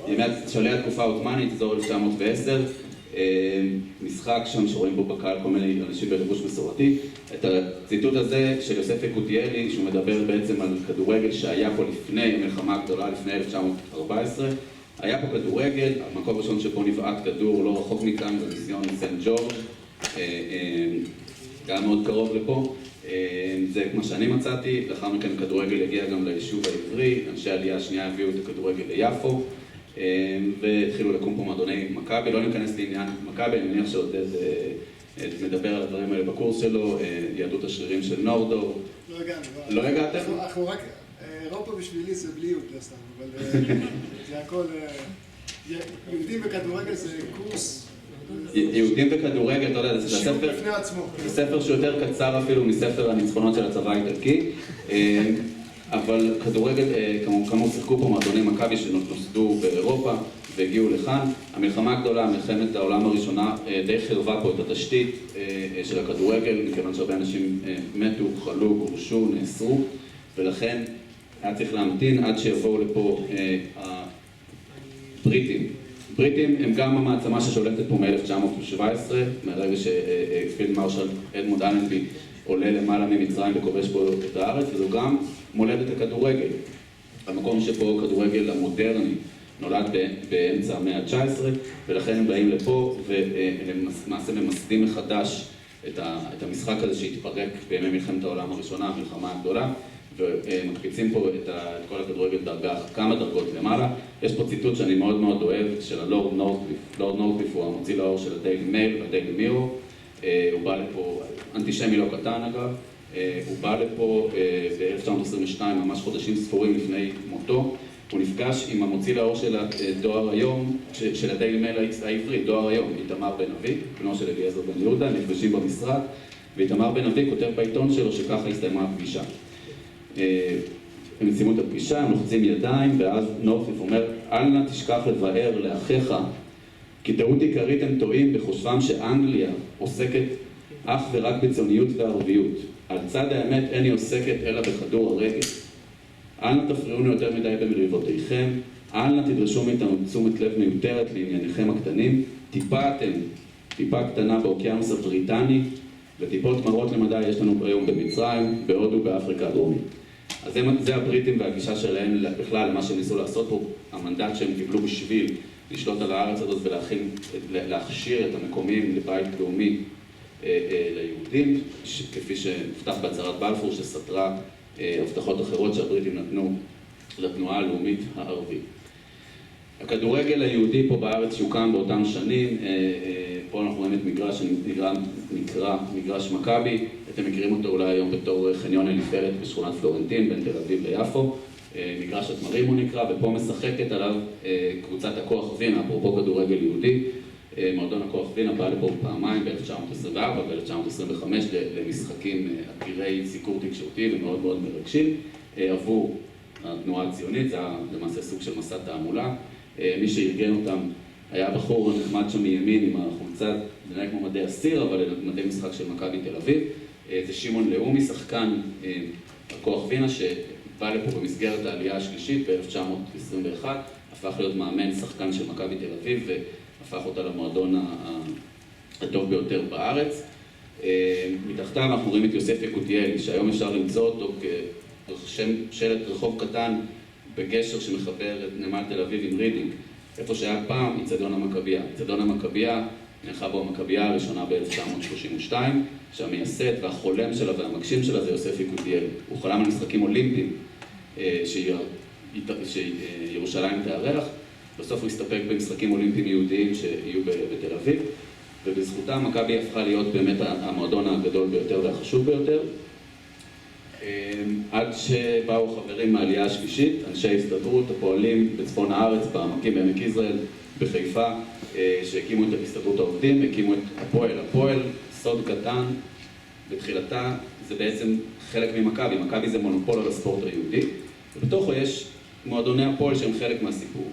ימי שלהי התקופה העות'מאנית, אזור 1910, משחק שם שרואים בו בקהל כל מיני אנשים בלבוש מסורתי. את הציטוט הזה של יוסף יקותיאלי, שהוא מדבר בעצם על כדורגל שהיה פה לפני המלחמה הגדולה, לפני 1914. היה פה כדורגל, המקום הראשון שבו נבעט כדור לא רחוק מכאן, זה מיסיון סנט ג'ורג', גם מאוד קרוב לפה. זה כמו שאני מצאתי, לאחר מכן כדורגל הגיע גם ליישוב העברי, אנשי העלייה השנייה הביאו את הכדורגל ליפו, והתחילו לקום פה מועדוני מכבי. לא ניכנס לעניין מכבי, אני מניח שעודד מדבר על הדברים האלה בקורס שלו, יהדות השרירים של נורדור. לא הגענו. לא הגעתם? אנחנו רק, אירופה בשבילי זה בלי יהוד, לא סתם, אבל זה הכל, יהודים בכדורגל זה קורס. יהודים בכדורגל, אתה יודע, זה ספר שהוא יותר קצר אפילו מספר הניצחונות של הצבא האיטלקי, אבל כדורגל, כמו שיחקו פה מועדוני מכבי שנוסדו באירופה והגיעו לכאן. המלחמה הגדולה, מלחמת העולם הראשונה, די חרבה פה את התשתית של הכדורגל, מכיוון שהרבה אנשים מתו, חלו, גורשו, נאסרו, ולכן היה צריך להמתין עד שיבואו לפה הבריטים בריטים הם גם המעצמה ששולטת פה מ-1917, מהרגע שפילד מרשל אדמונד אלנבי עולה למעלה ממצרים וכובש פה את הארץ, וזו גם מולדת הכדורגל. המקום שפה הכדורגל המודרני נולד באמצע המאה ה-19, ולכן הם באים לפה ולמעשה ממסדים מחדש את המשחק הזה שהתפרק בימי מלחמת העולם הראשונה, המלחמה הגדולה, ומקפיצים פה את כל הכדורגל כמה דרגות למעלה. יש פה ציטוט שאני מאוד מאוד אוהב של הלורד נורת'קליף. לורד נורת'קליף הוא המוציא לאור של הדיילי מייל והדיילי מירו. הוא בא לפה, אנטישמי לא קטן אגב, הוא בא לפה ב-1922, ממש חודשים ספורים לפני מותו. הוא נפגש עם המוציא לאור של דואר היום, של הדיילי מייל העברי, דואר היום, איתמר בן אבי, בנו של אליעזר בן יהודה, נפגשים במשרד, ואיתמר בן אבי כותב בעיתון שלו שככה הסתיימה הפגישה. הם סיימו את הפגישה, הם לוחצים ידיים, ואז נורת'קליף אומר, אל נא תשכח לבאר לאחיך, כי טעות עיקרית הם טועים בחושבם שאנגליה עוסקת אך ורק בציוניות וערביות. על צד האמת אין היא עוסקת אלא בכדור הרגל. אל נא תפריעונו יותר מדי במריבותיכם, אל נא תדרשו מאיתנו תשומת לב מיותרת לענייניכם הקטנים, טיפה קטנה באוקיינוס הבריטני, וטיפות מרות למדי יש לנו היום במצרים, בהודו, באפריקה הדרומית. אז זה הבריטים והגישה שלהם בכלל, מה שהם ניסו לעשות פה, המנדט שהם קיבלו בשביל לשלוט על הארץ הזאת ולהכשיר את המקומיים לבית לאומי ליהודים, כפי שהובטח בהצהרת בלפור שסתרה הבטחות אחרות שהבריטים נתנו לתנועה הלאומית הערבית. הכדורגל היהודי פה בארץ שהוקם באותם שנים, פה אנחנו רואים את מגרש שנקרא מגרש מכבי, אתם מכירים אותו אולי היום בתור חניון אליפלט בשכונת פלורנטין בין תל אביב ליפו, מגרש התמרים הוא נקרא, ופה משחקת עליו קבוצת הכוח וינה, אפרופו כדורגל יהודי. מועדון הכוח וינה בא לפה פעמיים ב-1924 וב-1925 למשחקים עתירי סיקור תקשורתי ומאוד מאוד מרגשים עבור התנועה הציונית, זה היה למעשה סוג של מסע תעמולה. מי שארגן אותם היה בחור נחמד שם מימין עם החולצה, זה נראה כמו מדי אסיר, אבל מדי משחק של מכבי תל אביב. זה שמעון לאומי, שחקן הכוח וינה שבא לפה במסגרת העלייה השלישית ב-1921, הפך להיות מאמן שחקן של מכבי תל אביב והפך אותה למועדון הטוב ביותר בארץ. מתחתיו אנחנו רואים את יוסף יקותיאלי, שהיום אפשר למצוא אותו כשלט רחוב קטן בגשר שמחבר את נמל תל אביב עם רידינג, איפה שהיה פעם אצטדיון המכבייה. אצטדיון המכבייה נערכה בו המכבייה הראשונה ב-1932, שהמייסד והחולם שלה והמגשים שלה זה יוסף יקותיאלי. הוא חלם על משחקים אולימפיים שירושלים תארח, בסוף הוא הסתפק במשחקים אולימפיים יהודיים שיהיו בתל אביב, ובזכותם מכבי הפכה להיות באמת המועדון הגדול ביותר והחשוב ביותר. עד שבאו חברים מהעלייה השלישית, אנשי הסתדרות, הפועלים בצפון הארץ, בעמקים בעמק יזרעאל, בחיפה, שהקימו את הסתדרות העובדים, הקימו את הפועל. הפועל, סוד קטן, בתחילתה זה בעצם חלק ממכבי. מכבי זה מונופול על הספורט היהודי, ובתוכו יש מועדוני הפועל שהם חלק מהסיפור.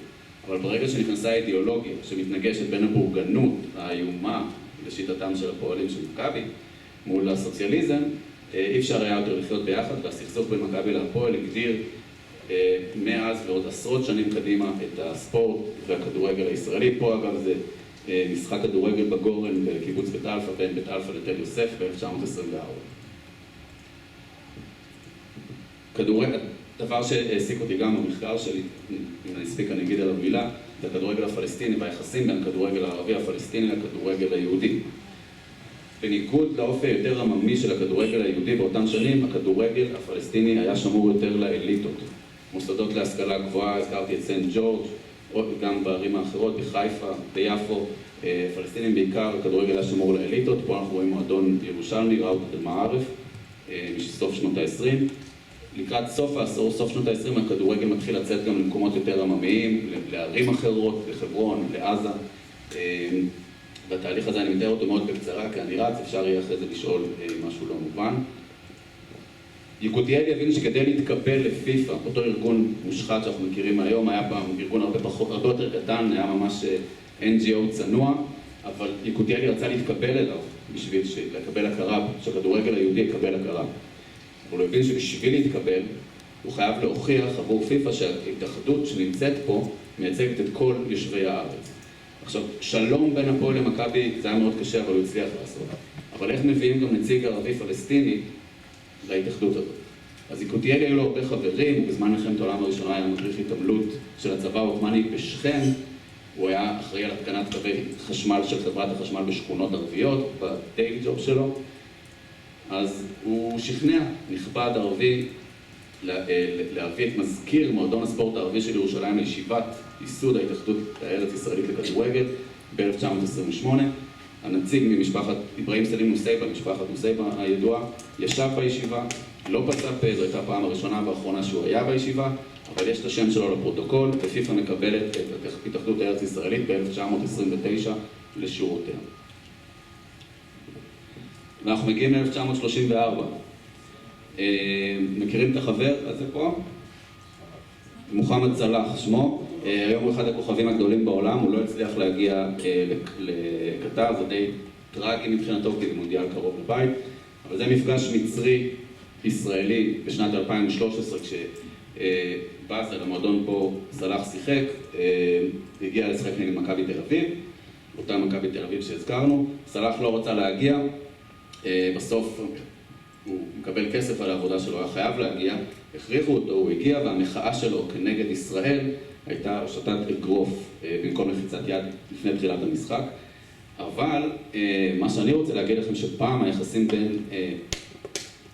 אבל ברגע שנכנסה האידיאולוגיה שמתנגשת בין הבורגנות האיומה לשיטתם של הפועלים של מכבי מול הסוציאליזם, אי אפשר היה יותר לחיות ביחד, והסכסוך בין מכבי להפועל הגדיר מאז ועוד עשרות שנים קדימה את הספורט והכדורגל הישראלי. פה אגב זה משחק כדורגל בגורן בקיבוץ בית אלפא, בין בית אלפא לתל יוסף ב-1924. דבר שהעסיק אותי גם במחקר שלי, אם אני אספיק אני אגיד עליו מילה, זה הכדורגל הפלסטיני והיחסים בין הכדורגל הערבי הפלסטיני לכדורגל היהודי. בניגוד לאופי יותר עממי של הכדורגל היהודי באותם שנים, הכדורגל הפלסטיני היה שמור יותר לאליטות. מוסדות להשכלה גבוהה, הזכרתי את סנט ג'ורג', גם בערים האחרות, בחיפה, ביפו, פלסטינים בעיקר, הכדורגל היה שמור לאליטות. פה אנחנו רואים מועדון ירושלמי, ראוטת אל-מערף, מסוף שנות ה-20. לקראת סוף העשור, סוף שנות ה-20, הכדורגל מתחיל לצאת גם למקומות יותר עממיים, לערים אחרות, לחברון, לעזה. בתהליך הזה אני מתאר אותו מאוד בקצרה, כי אני רץ, אפשר יהיה אחרי זה לשאול משהו לא מובן. יקותיאלי הבין שכדי להתקבל לפיפ"א, אותו ארגון מושחת שאנחנו מכירים היום, היה פעם ארגון הרבה יותר קטן, היה ממש NGO צנוע, אבל יקותיאלי רצה להתקבל אליו בשביל לקבל הכרה, שהכדורגל היהודי יקבל הכרה. אבל הוא הבין שבשביל להתקבל, הוא חייב להוכיח עבור פיפ"א שההתאחדות שנמצאת פה מייצגת את כל יושבי הארץ. עכשיו, שלום בין הפועל למכבי זה היה מאוד קשה, אבל הוא הצליח לעשות. אבל איך מביאים גם נציג ערבי פלסטיני להתאחדות הזאת? אז יקותיאלי היו לו הרבה חברים, ובזמן מלחמת העולם הראשונה היה מדריך התעמלות של הצבא העות'מאני בשכם. הוא היה אחראי על התקנת קווי חשמל של חברת החשמל בשכונות ערביות, בדיילי ג'וב שלו. אז הוא שכנע נכבד ערבי להביא את מזכיר מועדון הספורט הערבי של ירושלים לישיבת ייסוד ההתאחדות הארץ ישראלית לכדורגל ב-1928. הנציג ממשפחת אברהים סלים נוסייבה, משפחת נוסייבה הידועה, ישב בישיבה, לא פצע פה, זו הייתה הפעם הראשונה והאחרונה שהוא היה בישיבה, אבל יש את השם שלו לפרוטוקול, ופיפ"א מקבלת את התאחדות הארץ ישראלית ב-1929 לשורותיה. ואנחנו מגיעים ל-1934. מכירים את החבר הזה פה? מוחמד סלאח שמו. היום הוא אחד הכוכבים הגדולים בעולם, הוא לא הצליח להגיע לקטר, זה די טרגי מבחינתו כי זה מונדיאל קרוב לבית, אבל זה מפגש מצרי-ישראלי בשנת 2013 כשבאזל, המועדון פה, סלאח שיחק, הגיע לשחק נגד מכבי תל אביב, אותה מכבי תל אביב שהזכרנו. סלאח לא רצה להגיע, בסוף הוא מקבל כסף על העבודה שלו, היה חייב להגיע, הכריחו אותו, הוא הגיע, והמחאה שלו כנגד ישראל הייתה הושטת אגרוף במקום לחיצת יד לפני תחילת המשחק. אבל מה שאני רוצה להגיד לכם שפעם היחסים בין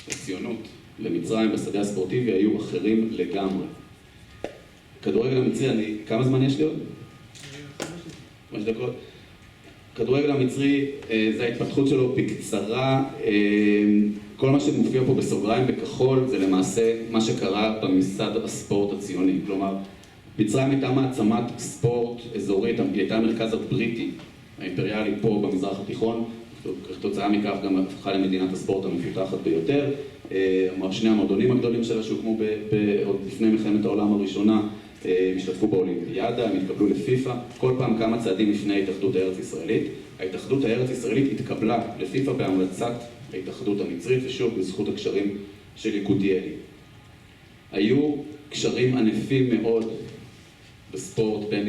הציונות למצרים בשדה הספורטיבי היו אחרים לגמרי. כדורגל המצרי, כמה זמן יש לי עוד? 5 דקות. כדורגל המצרי, זה ההתפתחות שלו בקצרה. כל מה שמופיע פה בסוגריים בכחול זה למעשה מה שקרה במסד הספורט הציוני. כלומר, מצרים הייתה מעצמת ספורט אזורית, היא הייתה המרכז הבריטי, האימפריאלי פה במזרח התיכון, כתוצאה מכך גם הפכה למדינת הספורט המפותחת ביותר. שני המועדונים הגדולים שלה שהוקמו עוד לפני מלחמת העולם הראשונה, השתתפו באולימפיאדה, הם התקבלו לפיפ"א, כל פעם כמה צעדים לפני ההתאחדות הארץ ישראלית. ההתאחדות הארץ ישראלית התקבלה לפיפ"א בהמלצת ההתאחדות המצרית, ושוב בזכות הקשרים של יקותיאלי. היו קשרים ענפים מאוד בספורט בין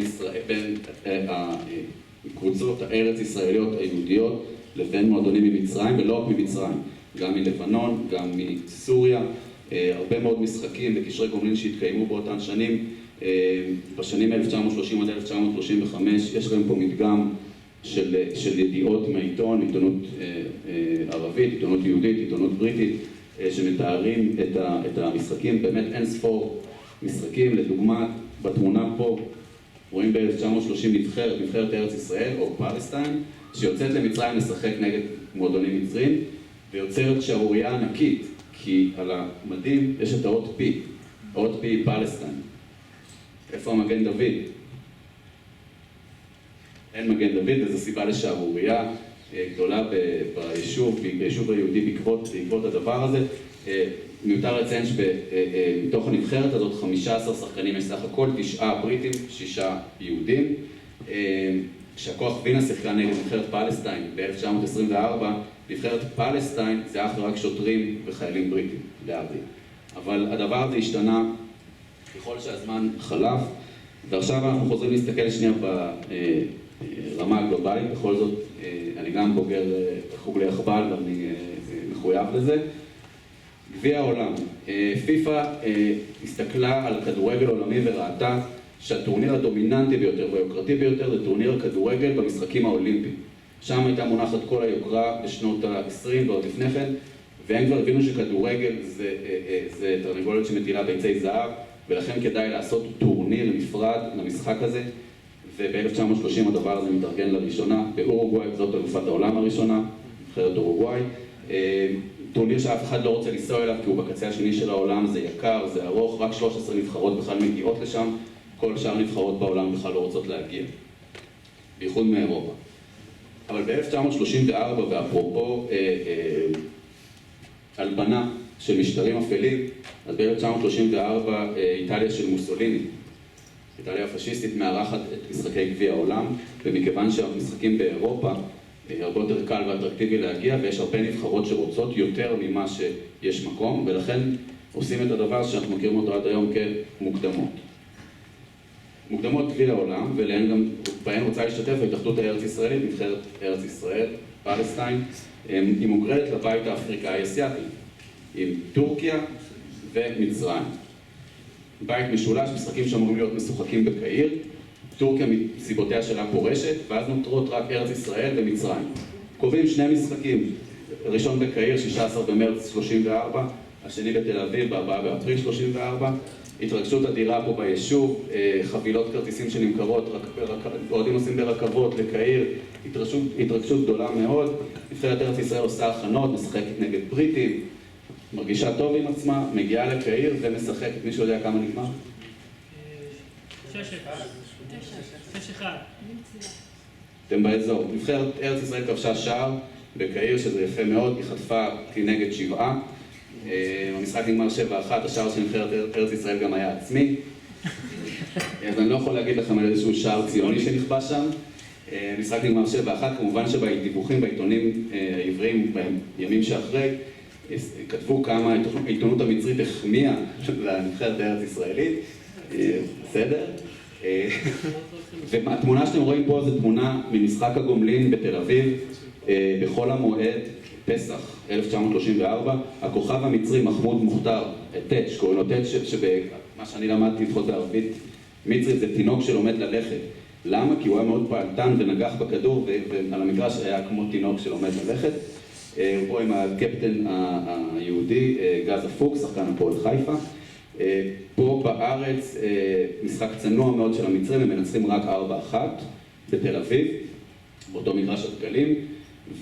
הקבוצות הארץ ישראליות היהודיות לבין מועדונים ממצרים, ולא רק ממצרים, גם מלבנון, גם מסוריה. הרבה מאוד משחקים וקשרי גומלין שהתקיימו באותן שנים. בשנים 1930 עד 1935 יש להם פה מדגם של ידיעות מהעיתון, עיתונות ערבית, עיתונות יהודית, עיתונות בריטית, שמתארים את המשחקים. באמת אין ספור משחקים. לדוגמה, בתמונה פה רואים ב-1930 נבחרת ארץ ישראל, או פלסטיין, שיוצאת למצרים לשחק נגד מועדונים מצרים, ויוצרת שערורייה ענקית, כי על המדים יש את האות P, האות P פלסטיין. איפה המגן דוד? אין מגן דוד, וזו סיבה לשערורייה גדולה ביישוב היהודי בעקבות הדבר הזה. מיותר לציין שמתוך הנבחרת הזאת 15 שחקנים יש סך הכל, 9 בריטים, 6 יהודים. כשהכוח וינה שיחקה נגד נבחרת פלסטיין ב-1924, נבחרת פלסטיין זה אך ורק שוטרים וחיילים בריטים, להבדיל. אבל הדבר הזה השתנה ככל שהזמן חלף, ועכשיו אנחנו חוזרים להסתכל שנייה ברמה הגלובלית. בכל זאת, אני גם בוגר חוג ליחב"ל ואני מחויב לזה. גביע העולם. פיפ"א הסתכלה על כדורגל עולמי וראתה שהטורניר הדומיננטי ביותר והיוקרתי ביותר זה טורניר הכדורגל במשחקים האולימפיים. שם הייתה מונחת כל היוקרה בשנות ה-20 ועוד לפני כן, והם כבר הבינו שכדורגל זה תרנגולת שמטילה ביצי זהב, ולכן כדאי לעשות טורניר נפרד למשחק הזה, וב-1930 הדבר הזה מתארגן לראשונה באורוגוואי, זאת אלופת העולם הראשונה, נבחרת אורוגוואי. טורניר שאף אחד לא רוצה לנסוע אליו כי הוא בקצה השני של העולם, זה יקר, זה ארוך, רק 13 נבחרות בכלל מגיעות לשם, כל שאר נבחרות בעולם בכלל לא רוצות להגיע, בייחוד מאירופה. אבל ב-1934, ואפרופו הלבנה של משטרים אפלים, אז ב-1934 איטליה של מוסוליני, איטליה הפשיסטית, מארחת את משחקי גביע העולם, ומכיוון שהמשחקים באירופה הרבה יותר קל ואטרקטיבי להגיע, ויש הרבה נבחרות שרוצות יותר ממה שיש מקום, ולכן עושים את הדבר שאנחנו מכירים אותו עד היום כמוקדמות. מוקדמות גביע העולם, ואליהן גם בהן רוצה להשתתף ההתאחדות הארץ-ישראלית, נבחרת ארץ ישראל, פלסטיין, היא מוגרלת לבית האפריקאי-אסייתי, עם טורקיה ומצרים. בית משולש, משחקים שאמורים להיות משוחקים בקהיר, טורקיה מסיבותיה שלה פורשת, ואז נותרות רק ארץ ישראל ומצרים. קובעים שני משחקים, ראשון בקהיר, 16 במרץ 34, השני בתל אביב, ב4 באפריל 34, התרגשות אדירה פה ביישוב, חבילות כרטיסים שנמכרות, אוהדים עושים ברכבות לקהיר, התרגשות גדולה מאוד. נבחרת ארץ ישראל עושה הכנות, משחקת נגד בריטים, מרגישה טוב עם עצמה, מגיעה לקהיר ומשחקת. מישהו יודע כמה נגמר? 6-1. אתם באזור. נבחרת ארץ ישראל כבשה שער בקהיר, שזה יפה מאוד, היא חטפה כנגד 7. המשחק נגמר 7-1, השער של נבחרת ארץ ישראל גם היה עצמי. אז אני לא יכול להגיד לכם על איזשהו שער ציוני שנכבש שם. המשחק נגמר 7-1, כמובן שבדיווחים בעיתונים העבריים בימים שאחרי, כתבו כמה העיתונות המצרית החמיאה לנבחרת הארץ ישראלית. בסדר? והתמונה שאתם רואים פה זו תמונה ממשחק הגומלין בתל אביב, בחול המועד, פסח 1934. הכוכב המצרי מחמוד מוכתר, טץ', קוראים לו טץ', שבמה שאני למדתי לפחות בערבית מצרית זה תינוק שלומד ללכת. למה? כי הוא היה מאוד פעלתן ונגח בכדור, ועל המגרש היה כמו תינוק שלומד ללכת. הוא פה עם הקפטן היהודי, גז הפוק, שחקן הפועל חיפה. פה בארץ משחק צנוע מאוד של המצרים, הם מנצחים רק 4-1 בתל אביב, באותו מגרש הדגלים,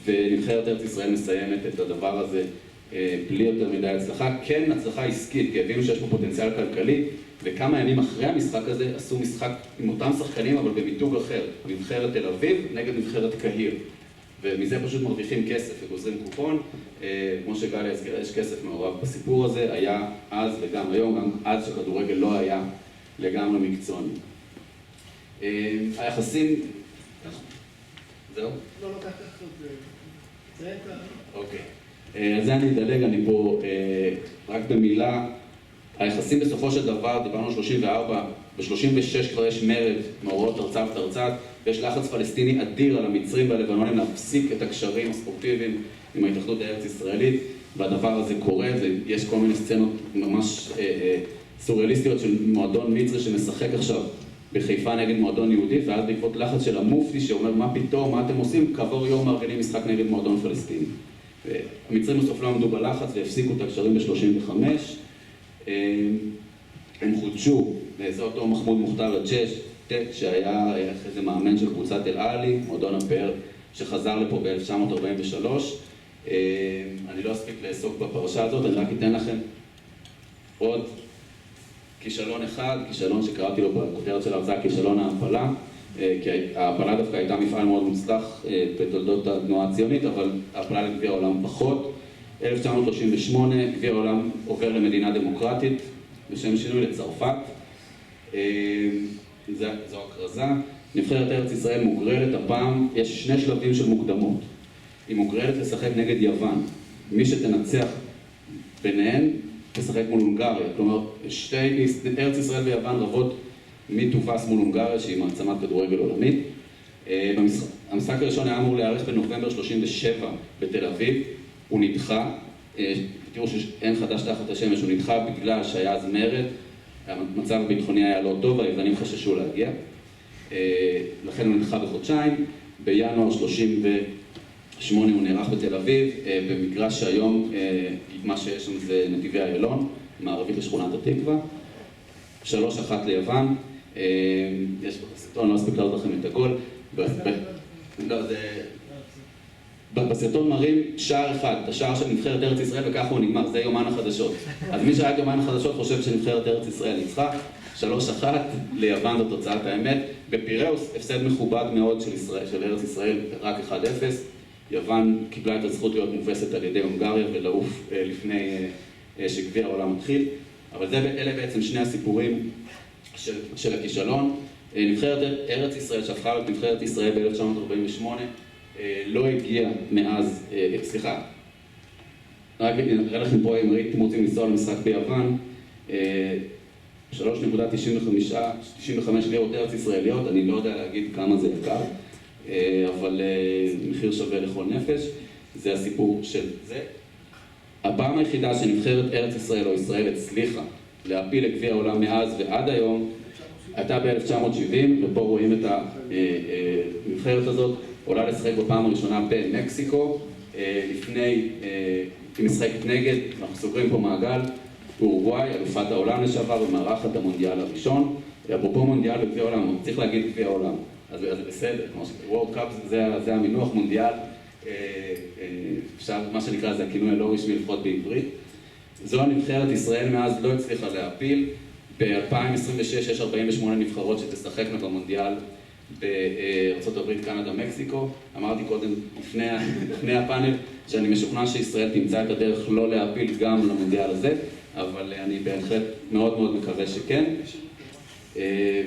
ונבחרת ארץ ישראל מסיימת את הדבר הזה בלי יותר מדי הצלחה. כן, הצלחה עסקית, כי הבינו שיש פה פוטנציאל כלכלי, וכמה ימים אחרי המשחק הזה עשו משחק עם אותם שחקנים, אבל במיתוג אחר, נבחרת תל אביב נגד נבחרת קהיר. ומזה פשוט מרוויחים כסף וגוזרים קופון. כמו שגלי הזכירה, יש כסף מעורב בסיפור הזה, היה אז וגם היום, גם אז שכדורגל לא היה לגמרי מקצועני. היחסים... זהו? לא, ככה זה את ה... אוקיי. אז זה אני אדלג, אני פה רק במילה. היחסים בסופו של דבר, דיברנו על 34, ב-36 כבר יש מרד, מאורעות תרצ"ב תרצ"ת, ויש לחץ פלסטיני אדיר על המצרים והלבנונים להפסיק את הקשרים הספורטיביים עם ההתאחדות הארץ ישראלית, והדבר הזה קורה, יש כל מיני סצנות ממש סוריאליסטיות של מועדון מצרי שמשחק עכשיו בחיפה נגד מועדון יהודי, ואז בעקבות לחץ של המופתי שאומר מה פתאום, מה אתם עושים, כעבור יום מארגנים משחק נגד מועדון פלסטיני. המצרים בסוף לא עמדו בלחץ והפסיקו את הקשרים ב-35. הם חודשו, זה אותו מחמוד מוכתר הג'ש, שהיה איזה מאמן של קבוצת אל-עלי, מועדון הפאר, שחזר לפה ב-1943. אני לא אספיק לעסוק בפרשה הזאת, אני רק אתן לכם עוד כישלון אחד, כישלון שקראתי לו בכותרת של ההרצאה, כישלון ההעפלה, כי ההעפלה דווקא הייתה מפעל מאוד מוצלח בתולדות התנועה הציונית, אבל ההעפלה לגביע העולם פחות. 1938, גביע העולם עובר למדינה דמוקרטית, בשם שינוי לצרפת. זו הכרזה. נבחרת ארץ ישראל מוגרלת, הפעם יש שני שלבים של מוקדמות. היא מוגרלת לשחק נגד יוון. מי שתנצח ביניהן, תשחק מול הונגריה. כלומר, ארץ ישראל ויוון רבות מי תופס מול הונגריה, שהיא מעצמת כדורגל עולמית. המשחק הראשון היה אמור להיערך בנובמבר 37 בתל אביב. הוא נדחה, תראו שאין חדש תחת השמש, הוא נדחה בגלל שהיה אז מרד, המצב הביטחוני היה לא טוב, היוונים חששו להגיע, לכן הוא נדחה בחודשיים. בינואר 38 הוא נערך בתל אביב, במגרש שהיום מה שיש שם זה נתיבי איילון, מערבית לשכונת התקווה. 3-1 ליוון, יש בסרטון, לא אספיק להראות לכם את הגול, לא, זה... בסרטון מראים שער אחד, את השער של נבחרת ארץ ישראל, וככה הוא נגמר, זה יומן החדשות. אז מי שראה את יומן החדשות חושב שנבחרת ארץ ישראל ניצחה. 3-1 ליוון זו תוצאת האמת. בפיראוס, הפסד מכובד מאוד של ארץ ישראל, רק 1-0. יוון קיבלה את הזכות להיות מובסת על ידי הונגריה ולעוף לפני שגביע העולם מתחיל. אבל אלה בעצם שני הסיפורים של הכישלון. נבחרת ארץ ישראל שהפכה להיות נבחרת ישראל ב-1948, לא הגיע מאז, סליחה, רק נראה לכם פה אם אתם רוצים לנסוע למשחק ביוון, 3.95 לירות ארץ ישראליות, אני לא יודע להגיד כמה זה יקר, אבל מחיר שווה לכל נפש, זה הסיפור של זה. הפעם היחידה שנבחרת ארץ ישראל או ישראל הצליחה להפיל לגביע העולם מאז ועד היום, הייתה ב-1970, ופה רואים את הנבחרת הזאת, עולה לשחק בפעם הראשונה במקסיקו, לפני, היא משחקת נגד, אנחנו סוגרים פה מעגל, אורוגוואי, אלופת העולם לשעבר, ומארחת המונדיאל הראשון. אפרופו מונדיאל וגביע העולם, צריך להגיד גביע העולם, אז זה בסדר, וורד קאפ זה המינוח, מונדיאל, אפשר, מה שנקרא זה הכינוי הלא רשמי לפחות בעברית. זו הנבחרת, ישראל מאז לא הצליחה להפיל, ב-2026 יש 48 נבחרות שתשחקנה במונדיאל בארצות הברית, קנדה, מקסיקו. אמרתי קודם, לפני הפאנל, שאני משוכנע שישראל תמצא את הדרך לא להפיל גם למונדיאל הזה, אבל אני בהחלט מאוד מאוד מקווה שכן.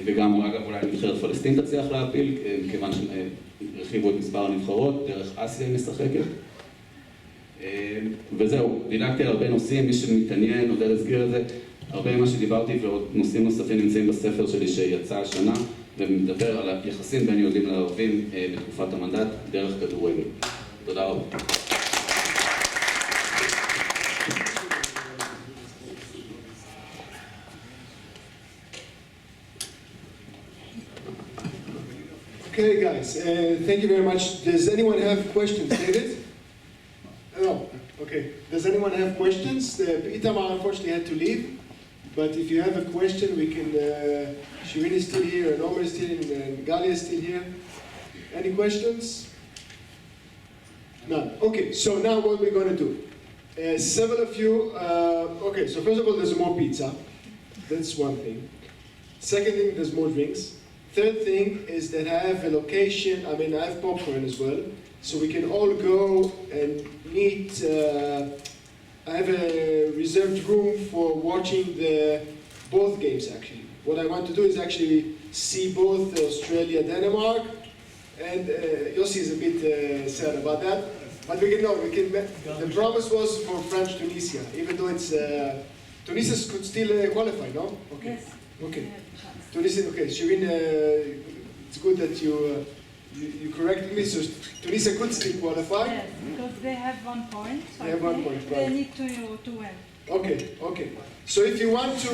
וגם אגב אולי נבחרת פלסטין תצליח להפיל, כיוון שהרחיבו את מספר הנבחרות, דרך אסיה היא משחקת. וזהו, דילגתי על הרבה נושאים, מי שמתעניין, עודד הזכיר את זה, הרבה ממה שדיברתי ועוד נושאים נוספים נמצאים בספר שלי שיצא השנה, ומדבר על היחסים בין יהודים לערבים בתקופת המנדט דרך כדורגל. תודה רבה. Okay, guys, thank you very much. Does anyone have questions? David? No. Okay. Does anyone have questions? Itamar unfortunately had to leave, but if you have a question, we can. Shirin is still here, and Omer is still here, and Galia is still here. Any questions? None. Okay. So now what we're going to do? Several of you. Okay. So first of all, there's more pizza. That's one thing. Second thing, there's more drinks. Third thing is that I have a location, I mean I have popcorn as well, so we can all go and meet, I have a reserved room for watching both games actually. What I want to do is actually see both Australia, Denmark, and Yossi is a bit sad about that, but we can, the promise was for France, Tunisia, even though it's, Tunisia could still qualify, no? Okay. Yes. Okay. Tunisia, okay, Shirin, it's good that you corrected me, so Tunisia could still qualify. Yes, because they have 1 point. They have 1 point, They right. need to win. Okay, okay. So if you want to,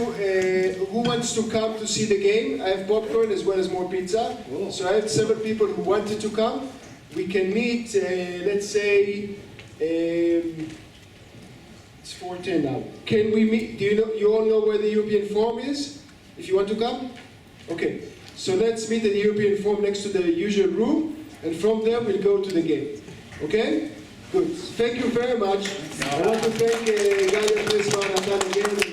who wants to come to see the game? I have popcorn as well as more pizza. So I have several people who wanted to come. We can meet, let's say, it's 4:10 now. Can we meet, do you know, you all know where the European Forum is? If you want to come? Okay, so let's meet at the European Forum next to the usual room, and from there we'll go to the game. Okay? Good. Thank you very much. I want to thank Galia Prisma and Nathan again.